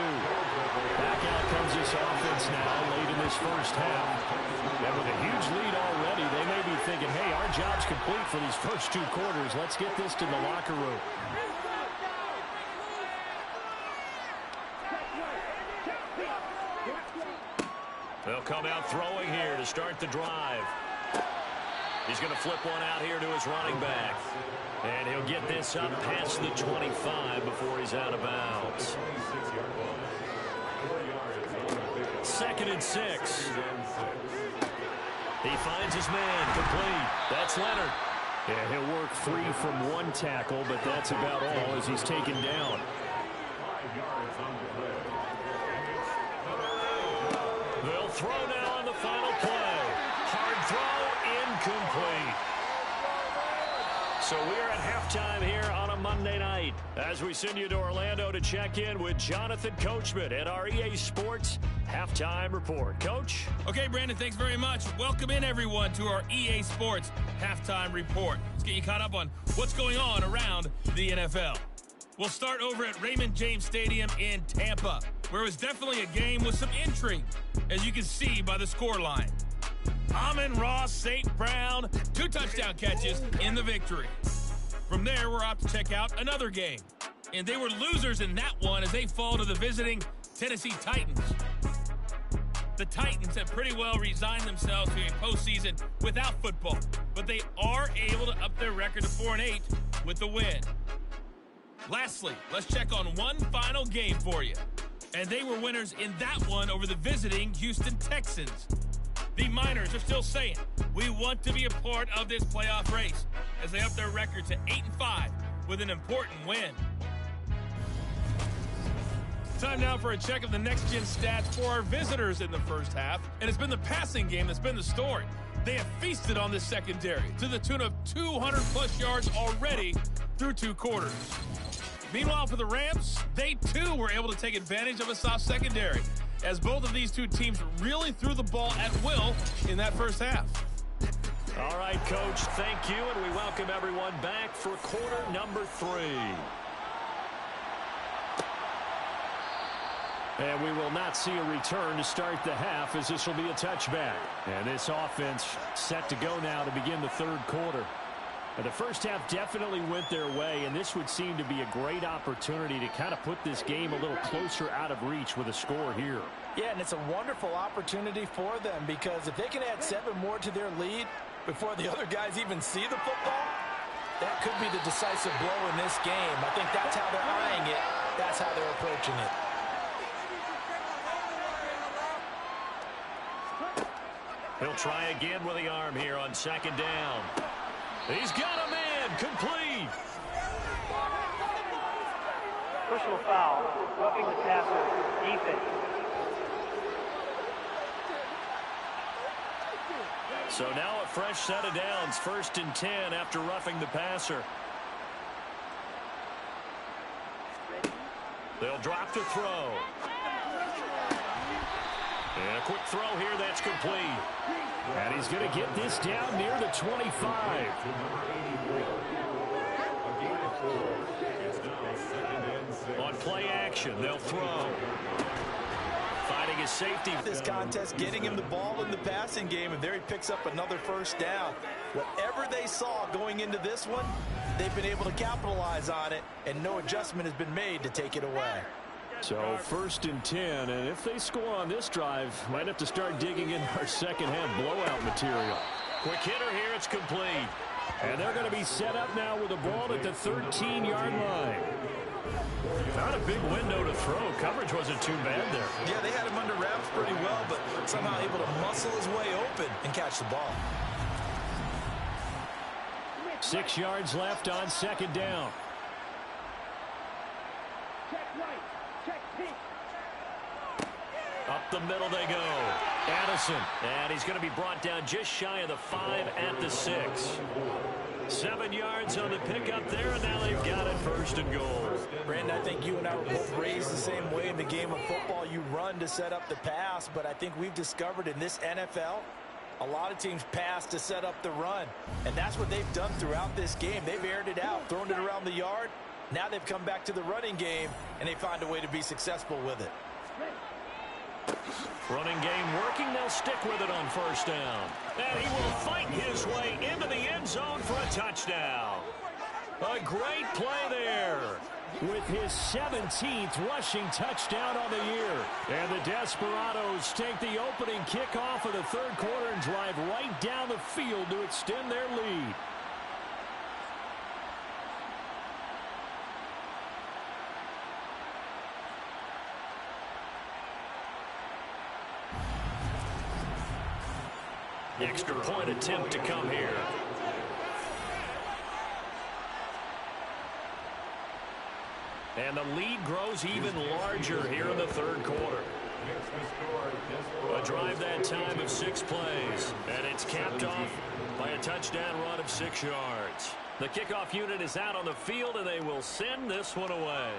Back out comes this offense now late in this first half. And with a huge lead already, they may be thinking, hey, our job's complete for these first 2 quarters. Let's get this to the locker room. They'll come out throwing here to start the drive. He's going to flip one out here to his running back. And he'll get this up past the 25 before he's out of bounds. 2nd and 6. He finds his man complete. That's Leonard. Yeah, he'll work free from one tackle, but that's about all as he's taken down. They'll throw now on the final play. Hard throw, incomplete. So we're at halftime here on a Monday night as we send you to Orlando to check in with Jonathan Coachman at our EA Sports Halftime Report. Coach? Okay, Brandon, thanks very much. Welcome in, everyone, to our EA Sports Halftime Report. Let's get you caught up on what's going on around the NFL. We'll start over at Raymond James Stadium in Tampa, where it was definitely a game with some intrigue, as you can see by the scoreline. Amon-Ra St. Brown, 2 touchdown catches in the victory. From there, we're off to check out another game. And they were losers in that one as they fall to the visiting Tennessee Titans. The Titans have pretty well resigned themselves to a postseason without football, but they are able to up their record to 4-8 with the win. Lastly, let's check on one final game for you. And they were winners in that one over the visiting Houston Texans. The Miners are still saying, we want to be a part of this playoff race as they up their record to 8-5 with an important win. Time now for a check of the next-gen stats for our visitors in the first half. And it's been the passing game that's been the story. They have feasted on this secondary to the tune of 200-plus yards already through 2 quarters. Meanwhile, for the Rams, they too were able to take advantage of a soft secondary, as both of these 2 teams really threw the ball at will in that first half. All right, Coach, thank you, and we welcome everyone back for quarter number 3. And we will not see a return to start the half, as this will be a touchback. And this offense set to go now to begin the 3rd quarter. And the first half definitely went their way, and this would seem to be a great opportunity to kind of put this game a little closer out of reach with a score here. Yeah, and it's a wonderful opportunity for them, because if they can add 7 more to their lead before the other guys even see the football, that could be the decisive blow in this game. I think that's how they're eyeing it. That's how they're approaching it. He'll try again with the arm here on 2nd down. He's got a man, complete. Personal foul, roughing the passer, defense. So now a fresh set of downs, 1st and 10 after roughing the passer. They'll drop the throw. And a quick throw here, that's complete. And he's going to get this down near the 25. On play action, they'll throw. Finding his safety. This contest, getting him the ball in the passing game, and there he picks up another first down. Whatever they saw going into this one, they've been able to capitalize on it, and no adjustment has been made to take it away. So 1st and 10, and if they score on this drive, might have to start digging in our second-half blowout material. Quick hitter here, it's complete. And they're going to be set up now with the ball at the 13-yard line. Not a big window to throw. Coverage wasn't too bad there. Yeah, they had him under wraps pretty well, but somehow able to muscle his way open and catch the ball. 6 yards left on 2nd down. Up the middle they go. Addison. And he's going to be brought down just shy of the 5 at the 6. 7 yards on the pickup there, and now they've got it 1st and goal. Brandon, I think you and I were both raised the same way in the game of football. You run to set up the pass, but I think we've discovered in this NFL, a lot of teams pass to set up the run. And that's what they've done throughout this game. They've aired it out, thrown it around the yard. Now they've come back to the running game, and they find a way to be successful with it. Running game working. They'll stick with it on 1st down. And he will fight his way into the end zone for a touchdown. A great play there. With his 17th rushing touchdown on the year. And the Desperados take the opening kickoff of the 3rd quarter and drive right down the field to extend their lead. Extra point attempt to come here. And the lead grows even larger here in the 3rd quarter. A drive that time of 6 plays. And it's capped off by a touchdown run of 6 yards. The kickoff unit is out on the field, and they will send this one away.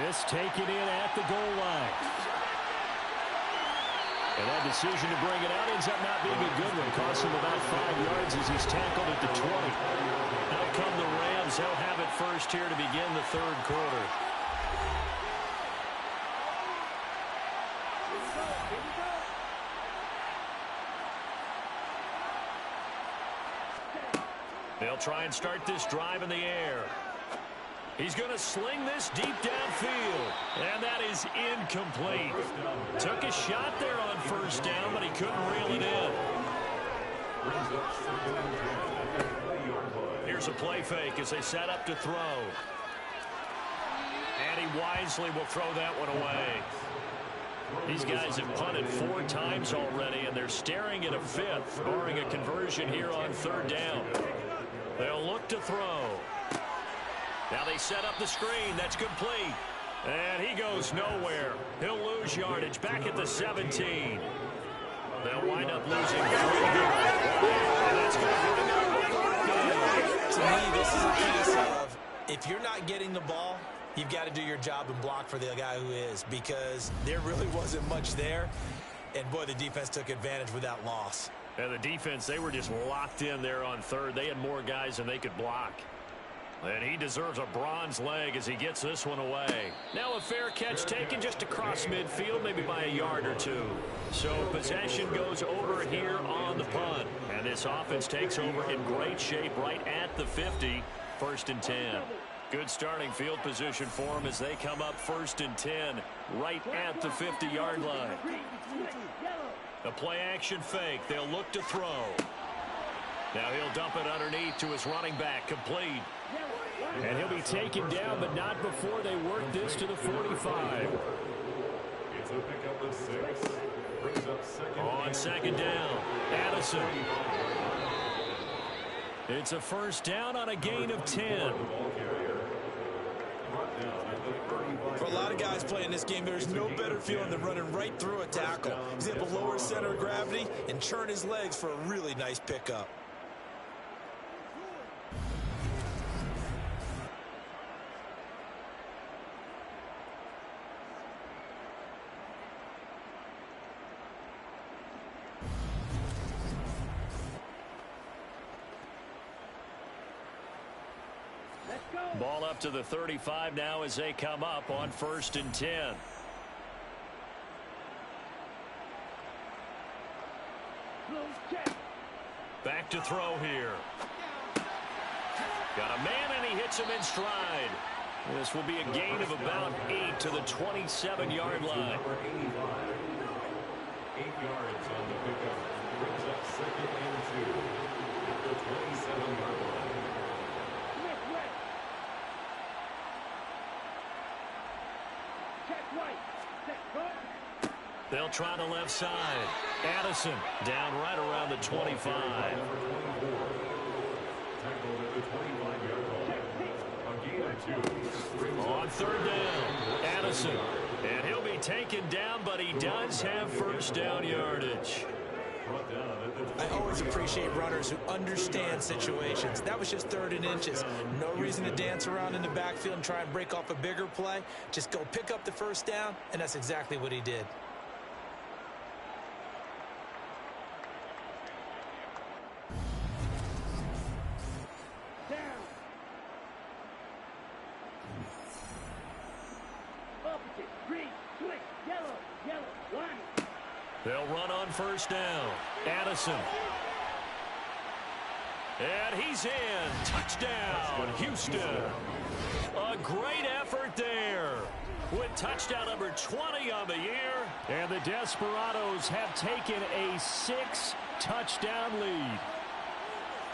This taken in at the goal line. And that decision to bring it out ends up not being a good one. Costs him about 5 yards as he's tackled at the 20. Out come the Rams. They'll have it first here to begin the 3rd quarter. They'll try and start this drive in the air. He's going to sling this deep downfield. And that is incomplete. Took a shot there on 1st down, but he couldn't reel it in. Here's a play fake as they set up to throw. And he wisely will throw that one away. These guys have punted 4 times already, and they're staring at a 5th, barring a conversion here on 3rd down. They'll look to throw. Now they set up the screen. That's complete. And he goes nowhere. He'll lose yardage back at the 17. They'll wind up losing 3. That's going to bring up. To me, this is a case of if you're not getting the ball, you've got to do your job and block for the guy who is, because there really wasn't much there. And, boy, the defense took advantage with that loss. And the defense, they were just locked in there on 3rd. They had more guys than they could block. And he deserves a bronze leg as he gets this one away. Now a fair catch taken just across midfield, maybe by a yard or 2. So possession goes over here on the punt. And this offense takes over in great shape right at the 50, 1st and 10. Good starting field position for them as they come up 1st and 10 right at the 50-yard line. A play action fake. They'll look to throw. Now he'll dump it underneath to his running back. Complete. And he'll be taken down, but not before they work this to the 45. It's a pickup of 6. Brings up 2nd. On 2nd down, Addison. It's a 1st down on a gain of 10. For a lot of guys playing this game, there's no better feeling than running right through a tackle. He's able to lower his center of gravity and churn his legs for a really nice pickup. Ball up to the 35 now as they come up on 1st and 10. Back to throw here. Got a man, and he hits him in stride. This will be a gain of about 8 to the 27-yard line. 8 yards on the pickup. Brings up 2nd and 2 at the 27-yard line. They'll try the left side. Addison down right around the 25. Tackled at the 25-yard line. A gain of 2. On 3rd down, Addison. And he'll be taken down, but he does have 1st down yardage. I always appreciate runners who understand situations. That was just 3rd and inches. No reason to dance around in the backfield and try and break off a bigger play. Just go pick up the 1st down, and that's exactly what he did. They'll run on 1st down. Addison. And he's in. Touchdown, Houston. A great effort there. With touchdown number 20 on the year. And the Desperados have taken a 6-touchdown lead.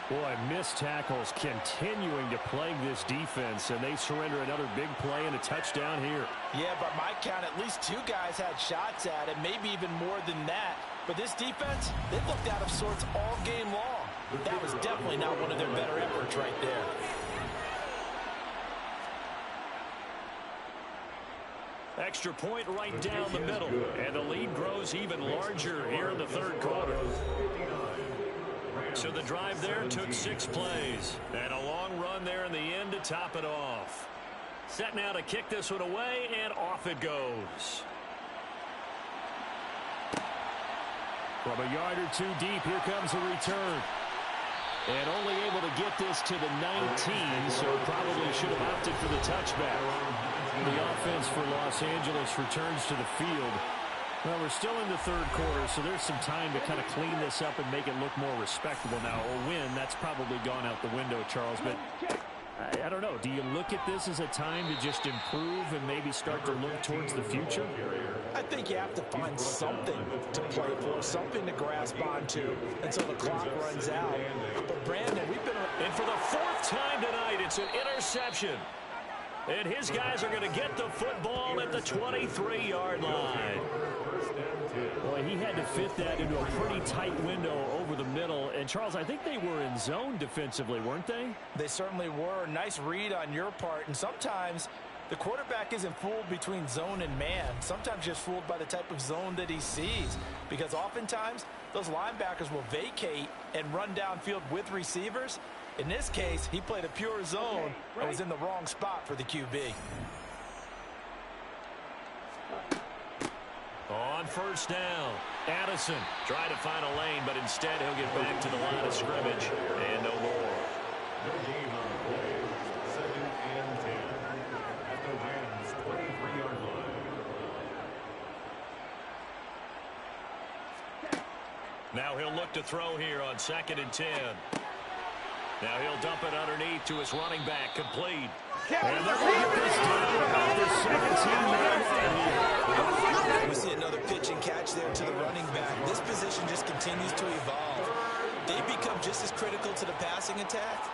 Boy, missed tackles continuing to plague this defense, and they surrender another big play and a touchdown here. Yeah, by my count, at least 2 guys had shots at it, maybe even more than that. But this defense, they looked out of sorts all game long. That was definitely not one of their better efforts right there. Extra point right down the middle, and the lead grows even larger here in the 3rd quarter. So the drive there took 6 plays. And a long run there in the end to top it off. Set now to kick this one away, and off it goes. From a yard or 2 deep, here comes a return. And only able to get this to the 19, so probably should have opted for the touchback. The offense for Los Angeles returns to the field. Well, we're still in the 3rd quarter, so there's some time to kind of clean this up and make it look more respectable now. A win, that's probably gone out the window, Charles. But I don't know. Do you look at this as a time to just improve and maybe start to look towards the future? I think you have to find something to play for, something to grasp onto until the clock runs out. But, Brandon, we've been... And for the 4th time tonight, it's an interception. And his guys are going to get the football at the 23-yard line. Boy, he had to fit that into a pretty tight window over the middle. And, Charles, I think they were in zone defensively, weren't they? They certainly were. Nice read on your part. And sometimes the quarterback isn't fooled between zone and man. Sometimes just fooled by the type of zone that he sees. Because oftentimes those linebackers will vacate and run downfield with receivers. In this case, he played a pure zone and was in the wrong spot for the QB. On 1st down, Addison trying to find a lane, but instead he'll get back to the line of scrimmage and no more. No gain on the play. 2nd and 10 at the Rams' 23-yard line. Now he'll look to throw here on 2nd and 10. Now he'll dump it underneath to his running back, complete. And they're going to get this down about the 17-yard line here. We see another pitch and catch there to the running back. This position just continues to evolve. They become just as critical to the passing attack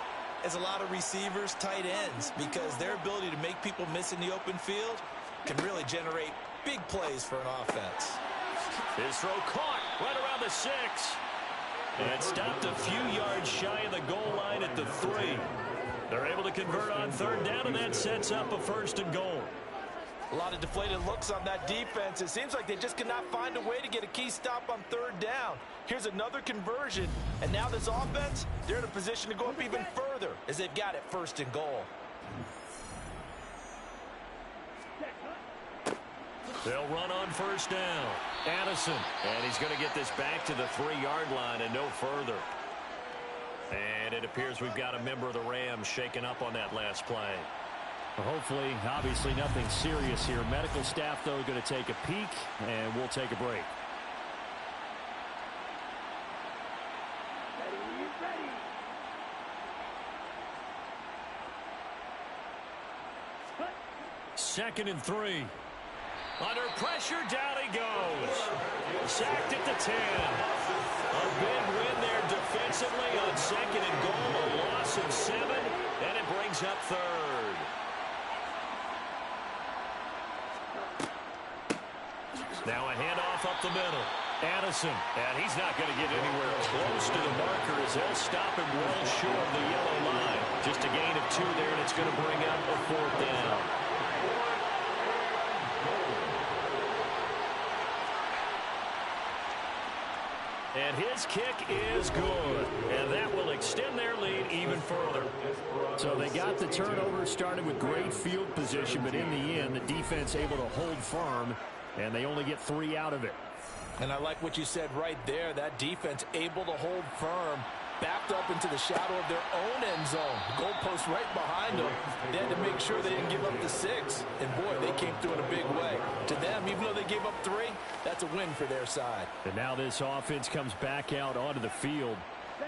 as a lot of receivers, tight ends, because their ability to make people miss in the open field can really generate big plays for an offense. His throw caught right around the 6. And stopped a few yards shy of the goal line at the 3. They're able to convert on 3rd down, and that sets up a 1st and goal. A lot of deflated looks on that defense. It seems like they just cannot find a way to get a key stop on 3rd down. Here's another conversion, and now this offense, they're in a position to go up even further as they've got it 1st and goal. They'll run on 1st down. Addison, and he's going to get this back to the 3-yard line and no further. And it appears we've got a member of the Rams shaken up on that last play. Well, hopefully, obviously nothing serious here. Medical staff, though, going to take a peek, and we'll take a break. Second and 3. Under pressure, down he goes. Sacked at the 10. A big win there defensively on second and goal. A loss of 7, and it brings up third. Now a handoff up the middle. Addison, and he's not going to get anywhere close to the marker as they'll stop him well short of the yellow line. Just a gain of 2 there, and it's going to bring up a 4th down. And his kick is good, and that will extend their lead even further. So they got the turnover, started with great field position, but in the end, the defense able to hold firm, and they only get 3 out of it. And I like what you said right there. That defense able to hold firm, backed up into the shadow of their own end zone. The goalpost right behind them. They had to make sure they didn't give up the 6. And, boy, they came through in a big way. To them, even though they gave up 3, that's a win for their side. And now this offense comes back out onto the field.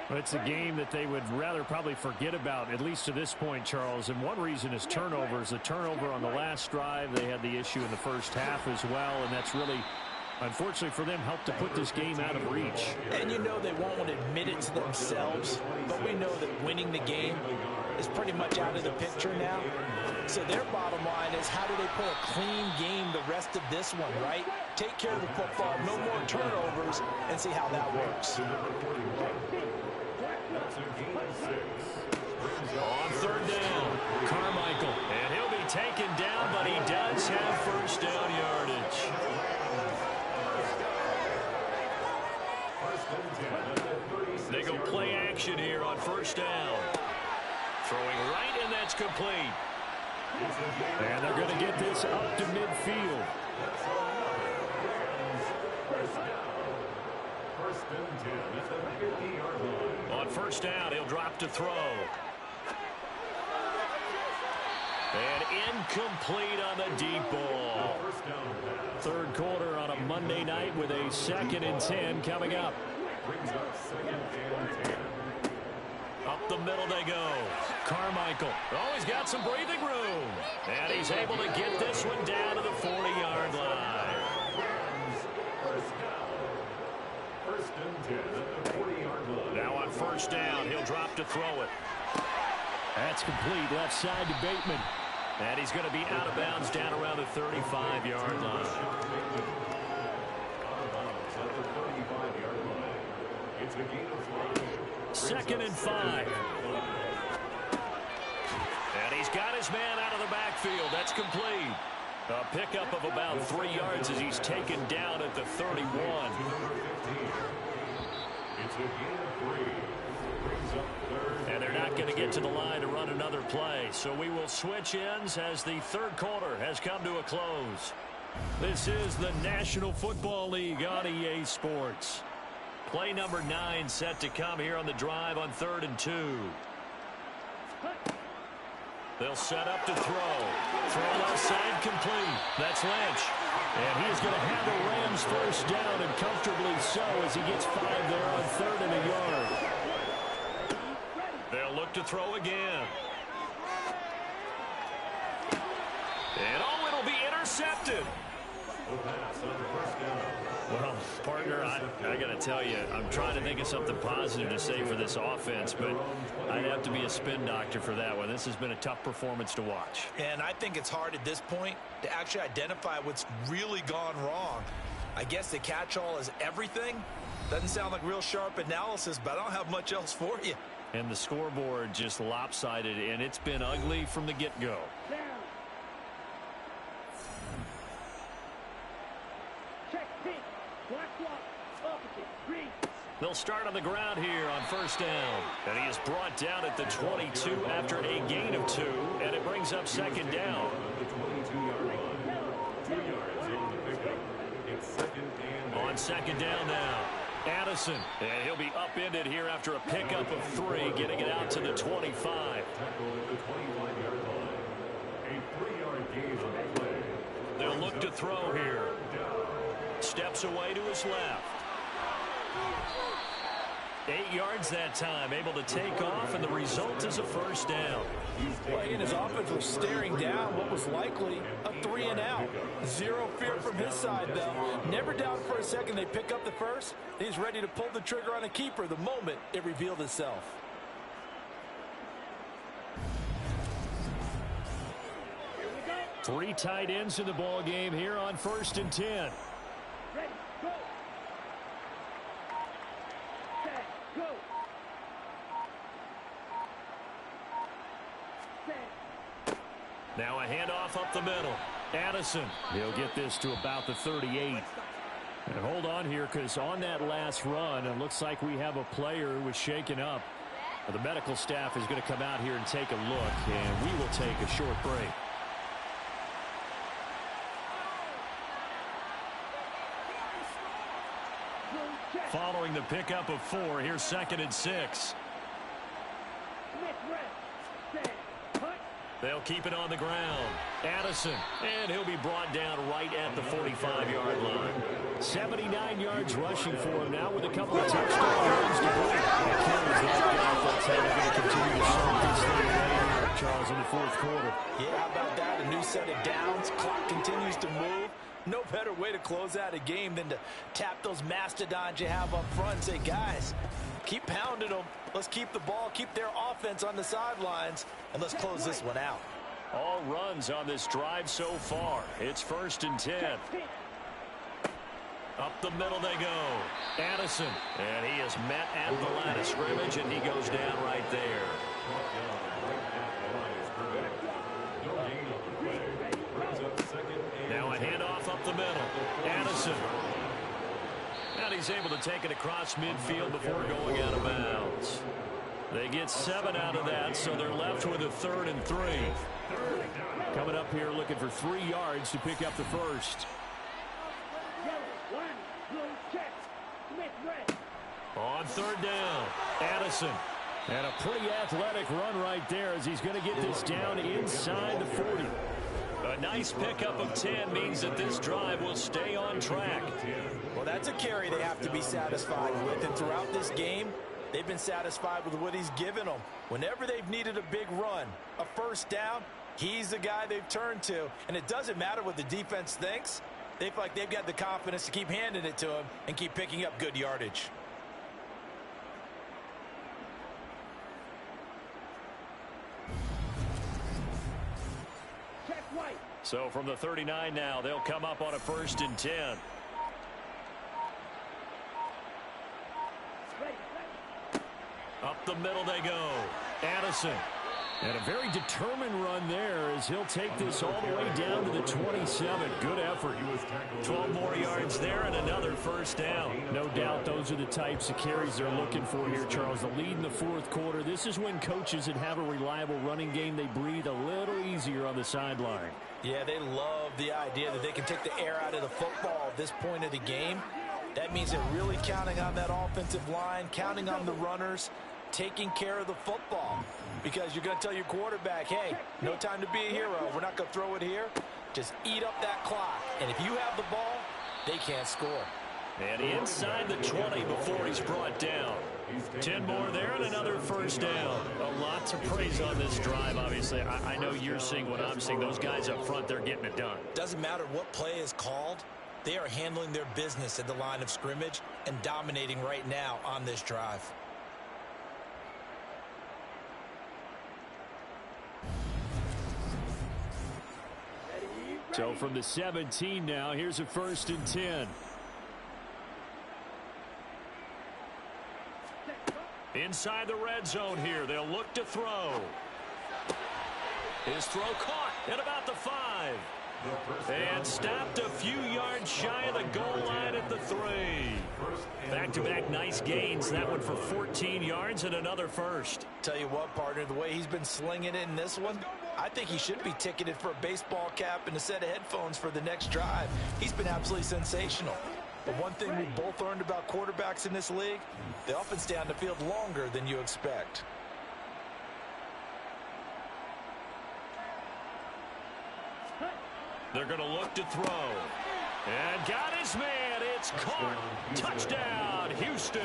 But it's a game that they would rather probably forget about, at least to this point, Charles. And one reason is turnovers. A turnover on the last drive. They had the issue in the first half as well, and that's really, unfortunately for them, helped to put this game out of reach. And you know they won't admit it to themselves, but we know that winning the game is pretty much out of the picture now. So their bottom line is, how do they play a clean game the rest of this one, right? Take care of the football, no more turnovers, and see how that works. On 3rd down, Carmichael. And he'll be taken down, but he does have first down yardage. They go play action here on 1st down. Throwing right, and that's complete. And they're going to get this up to midfield. On 1st down, he'll drop to throw. And incomplete on the deep ball. 3rd quarter on a Monday night with a 2nd and 10 coming up. Up the middle they go. Carmichael. Oh, he's got some breathing room. And he's able to get this one down to the 40-yard line. Now on 1st down, he'll drop to throw it. That's complete left side to Bateman. And he's going to be out of bounds down around the 35-yard line. It's a gain of 5. 2nd and 5. And he's got his man out of the backfield. That's complete. A pickup of about 3 yards as he's taken down at the 31. It's a gain of 3. Brings up 3rd. And they're not going to get to the line to run another play. So we will switch ends as the 3rd quarter has come to a close. This is the National Football League on EA Sports. Play number 9 set to come here on the drive on 3rd and 2. They'll set up to throw. Throw left side complete. That's Lynch. And he's going to have the Rams first down, and comfortably so, as he gets 5 there on 3rd and a yard. They'll look to throw again. And oh, it'll be intercepted. Well, partner, I got to tell you, I'm trying to think of something positive to say for this offense, but I'd have to be a spin doctor for that one. This has been a tough performance to watch. And I think it's hard at this point to actually identify what's really gone wrong. I guess the catch-all is everything. Doesn't sound like real sharp analysis, but I don't have much else for you. And the scoreboard just lopsided, and it's been ugly from the get-go. They'll start on the ground here on 1st down. And he is brought down at the 22 after a gain of 2. And it brings up 2nd down. On 2nd down now. Addison, and he'll be upended here after a pickup of 3, getting it out to the 25. Tackle at the 25-yard line. A 3-yard gain on the play. They'll look to throw here. Steps away to his left. 8 yards that time, able to take off, and the result is a first down. Well, and his offense was staring down what was likely a 3-and-out. Zero fear from his side, though. Never doubted for a second they pick up the first. He's ready to pull the trigger on a keeper the moment it revealed itself. Three tight ends in the ball game here on 1st and 10. Ready, go. Set, go. Set. Now a handoff up the middle. Addison, he'll get this to about the 38. And hold on here, because on that last run, it looks like we have a player who was shaken up. The medical staff is going to come out here and take a look, and we will take a short break. Following the pickup of 4, here's 2nd and 6. They'll keep it on the ground. Addison, and he'll be brought down right at the 45-yard line. 79 yards rushing for him now with a couple of touchdown runs to boot. That's how they're going to continue to start this thing away, Charles, in the 4th quarter. Yeah, how about that? A new set of downs. Clock continues to move. No better way to close out a game than to tap those mastodons you have up front and say, guys, keep pounding them. Let's keep the ball, keep their offense on the sidelines, and let's close this one out. All runs on this drive so far. It's 1st and 10. Up the middle they go. Addison, and he is met at the line of scrimmage, and he goes down right there. Now a handoff up the middle. Addison. And he's able to take it across midfield before going out of bounds. They get 7 out of that, so they're left with a 3rd and 3. Coming up here looking for 3 yards to pick up the first. On 3rd down, Addison. And a pretty athletic run right there as he's going to get this down inside the 40. A nice pickup of 10 means that this drive will stay on track. Well, that's a carry they have to be satisfied with. And throughout this game, they've been satisfied with what he's given them. Whenever they've needed a big run, a first down, he's the guy they've turned to. And it doesn't matter what the defense thinks. They feel like they've got the confidence to keep handing it to him and keep picking up good yardage. So from the 39 now, they'll come up on a 1st and 10. Up the middle they go. Addison. And a very determined run there as he'll take this all the way down to the 27. Good effort. 12 more yards there and another first down. No doubt those are the types of carries they're looking for here, Charles. The lead in the 4th quarter. This is when coaches that have a reliable running game, they breathe a little easier on the sideline. Yeah, they love the idea that they can take the air out of the football at this point of the game. That means they're really counting on that offensive line, counting on the runners, taking care of the football. Because you're going to tell your quarterback, hey, no time to be a hero. We're not going to throw it here. Just eat up that clock. And if you have the ball, they can't score. And inside the 20 before he's brought down. 10 more there and another first down. A lot to praise on this drive, obviously. I know you're seeing what I'm seeing. Those guys up front, they're getting it done. Doesn't matter what play is called. They are handling their business at the line of scrimmage and dominating right now on this drive. So from the 17 now, here's a 1st and 10. Inside the red zone here, they'll look to throw. His throw caught at about the 5. And stopped a few yards shy of the goal line at the 3. Back-to-back nice gains. That one for 14 yards and another first. Tell you what, partner, the way he's been slinging it in this one, I think he should be ticketed for a baseball cap and a set of headphones for the next drive. He's been absolutely sensational. But one thing we both learned about quarterbacks in this league, they often stay on the field longer than you expect. They're going to look to throw. And got his man. It's caught. Touchdown, Houston.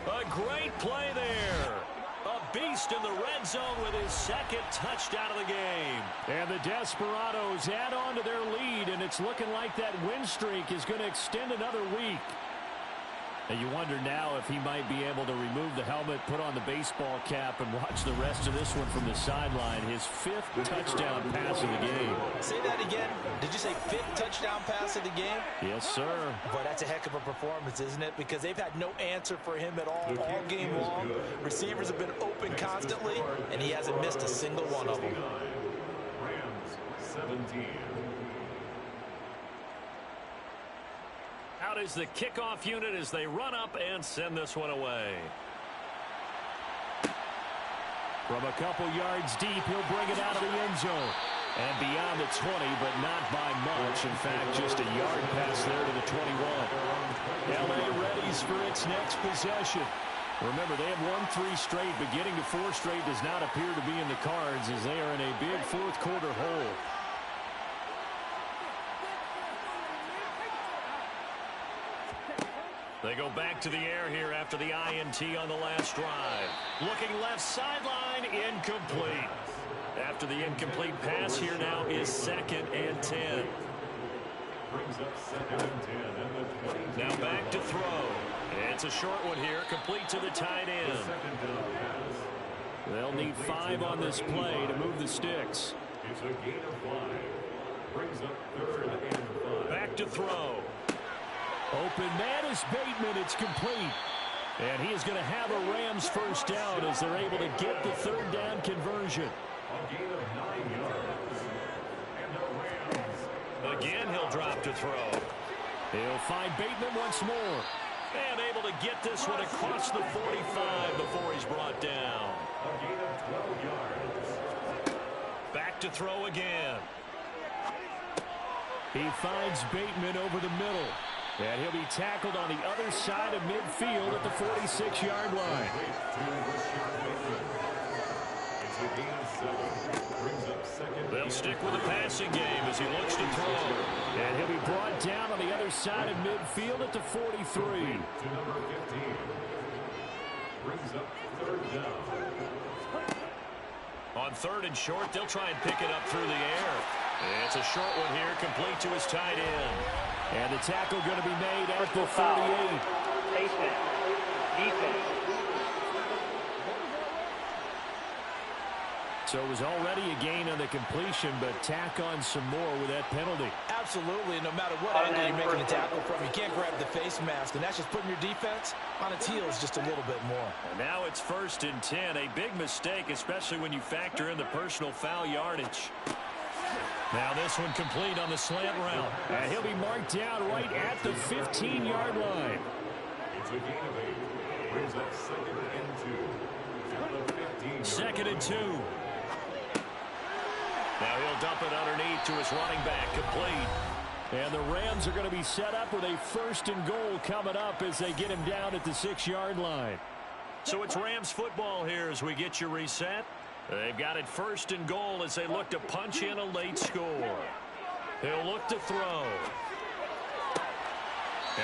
A great play there. A beast in the red zone with his second touchdown of the game. And the Desperados add on to their lead, and it's looking like that win streak is going to extend another week. And you wonder now if he might be able to remove the helmet, put on the baseball cap, and watch the rest of this one from the sideline. His 5th touchdown pass of the game. Say that again. Did you say 5th touchdown pass of the game? Yes, sir. Boy, that's a heck of a performance, isn't it? Because they've had no answer for him at all game long. Receivers have been open constantly, and he hasn't missed a single one of them. Rams 17. Out is the kickoff unit as they run up and send this one away. From a couple yards deep, he'll bring it out of the end zone. And beyond the 20, but not by much. In fact, just a yard pass there to the 21. L.A. readies for its next possession. Remember, they have won 3 straight, but getting to 4 straight does not appear to be in the cards as they are in a big fourth-quarter hole. They go back to the air here after the INT on the last drive. Looking left sideline, incomplete. After the incomplete pass, here now is 2nd and 10. Brings up 2nd and 10 and the 20. Now back to throw. It's a short one here, complete to the tight end. Second down pass. They'll need 5 on this play to move the sticks. It's a gain of 5. Brings up 3rd and 5. Back to throw. Open man is Bateman. It's complete. And he is going to have a Rams first down as they're able to get the 3rd down conversion. A gain of 9 yards. And the Rams. Again, he'll drop to throw. He'll find Bateman once more. And able to get this one across the 45 before he's brought down. A gain of 12 yards. Back to throw again. He finds Bateman over the middle. And he'll be tackled on the other side of midfield at the 46-yard line. They'll stick with the passing game as he looks to throw. And he'll be brought down on the other side of midfield at the 43. To number 15. Brings up 3rd down. On 3rd and short, they'll try and pick it up through the air. It's a short one here, complete to his tight end. And the tackle going to be made at the 38. Placement. Defense. So it was already a gain on the completion, but tack on some more with that penalty. Absolutely. No matter what angle you're making the tackle from, you can't grab the face mask, and that's just putting your defense on its heels just a little bit more. And now it's 1st and 10. A big mistake, especially when you factor in the personal foul yardage. Now this one complete on the slant route. And he'll be marked down right at the 15-yard line. It's a gain of 8. Brings up 2nd and 2. At the 15. 2nd and 2. Now he'll dump it underneath to his running back, complete. And the Rams are going to be set up with a 1st and goal coming up as they get him down at the 6-yard line. So it's Rams football here as we get your reset. They've got it 1st and goal as they look to punch in a late score. He'll look to throw.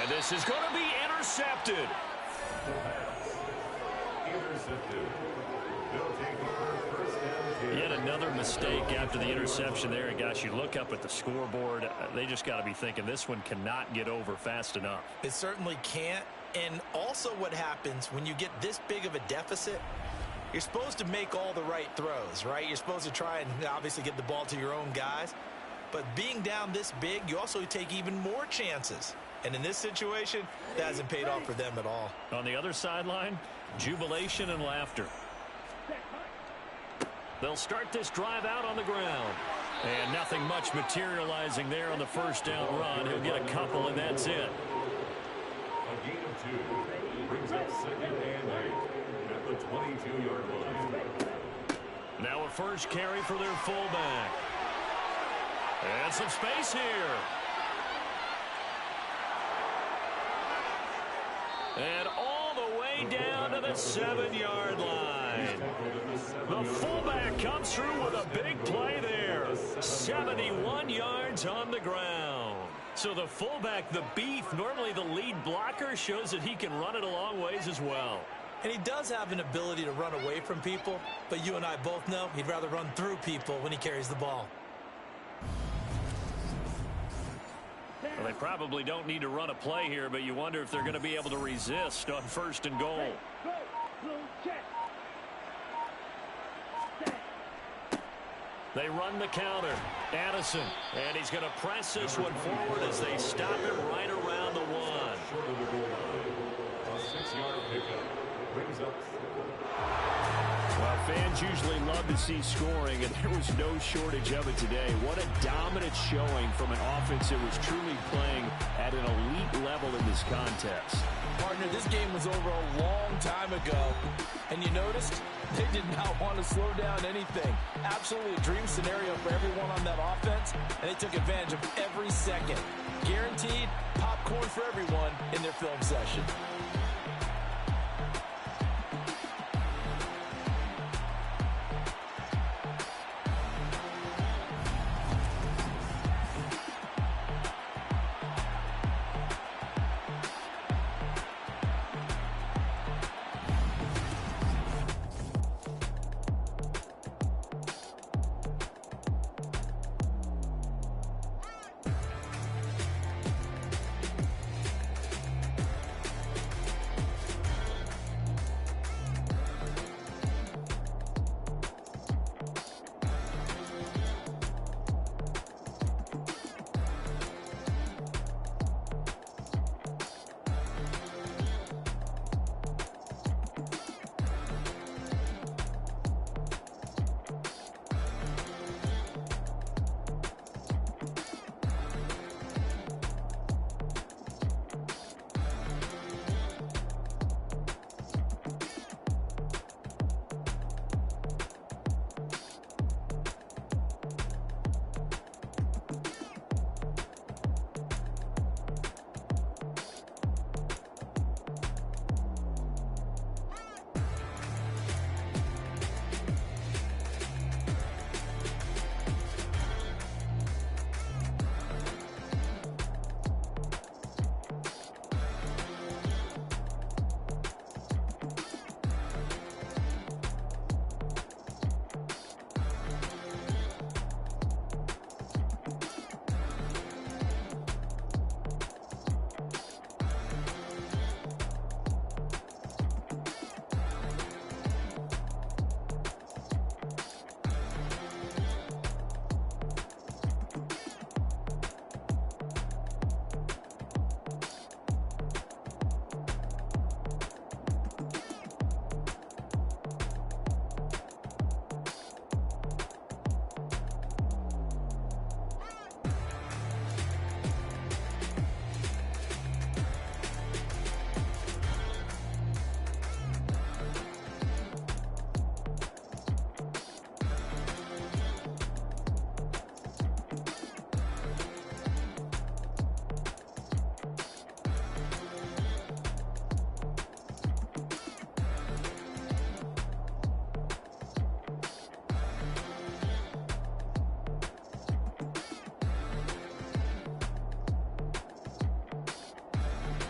And this is going to be intercepted. Intercepted. They'll take over 1st and 10. Yet another mistake after the interception there. And gosh, you look up at the scoreboard, they just got to be thinking this one cannot get over fast enough. It certainly can't. And also what happens when you get this big of a deficit, you're supposed to make all the right throws, right? You're supposed to try and obviously get the ball to your own guys. But being down this big, you also take even more chances. And in this situation, that hasn't paid off for them at all. On the other sideline, jubilation and laughter. They'll start this drive out on the ground. And nothing much materializing there on the 1st down run. He'll get a couple, and that's it. A gain of 2. Brings up 2nd and 8. At the 22-yard line. Now a first carry for their fullback. And some space here. And all the way down to the 7-yard line. The fullback comes through with a big play there. 71 yards on the ground. So the fullback, the beef, normally the lead blocker, shows that he can run it a long ways as well. And he does have an ability to run away from people, but you and I both know he'd rather run through people when he carries the ball. Well, they probably don't need to run a play here, but you wonder if they're going to be able to resist on 1st and goal. They run the counter. Addison. And he's going to press this one forward as they stop him right around the 1. A 6-yard pickup brings up. Well, fans usually love to see scoring, and there was no shortage of it today. What a dominant showing from an offense that was truly playing at an elite level in this contest. Partner, this game was over a long time ago, and you noticed they did not want to slow down anything. Absolutely a dream scenario for everyone on that offense, and they took advantage of every second. Guaranteed popcorn for everyone in their film session.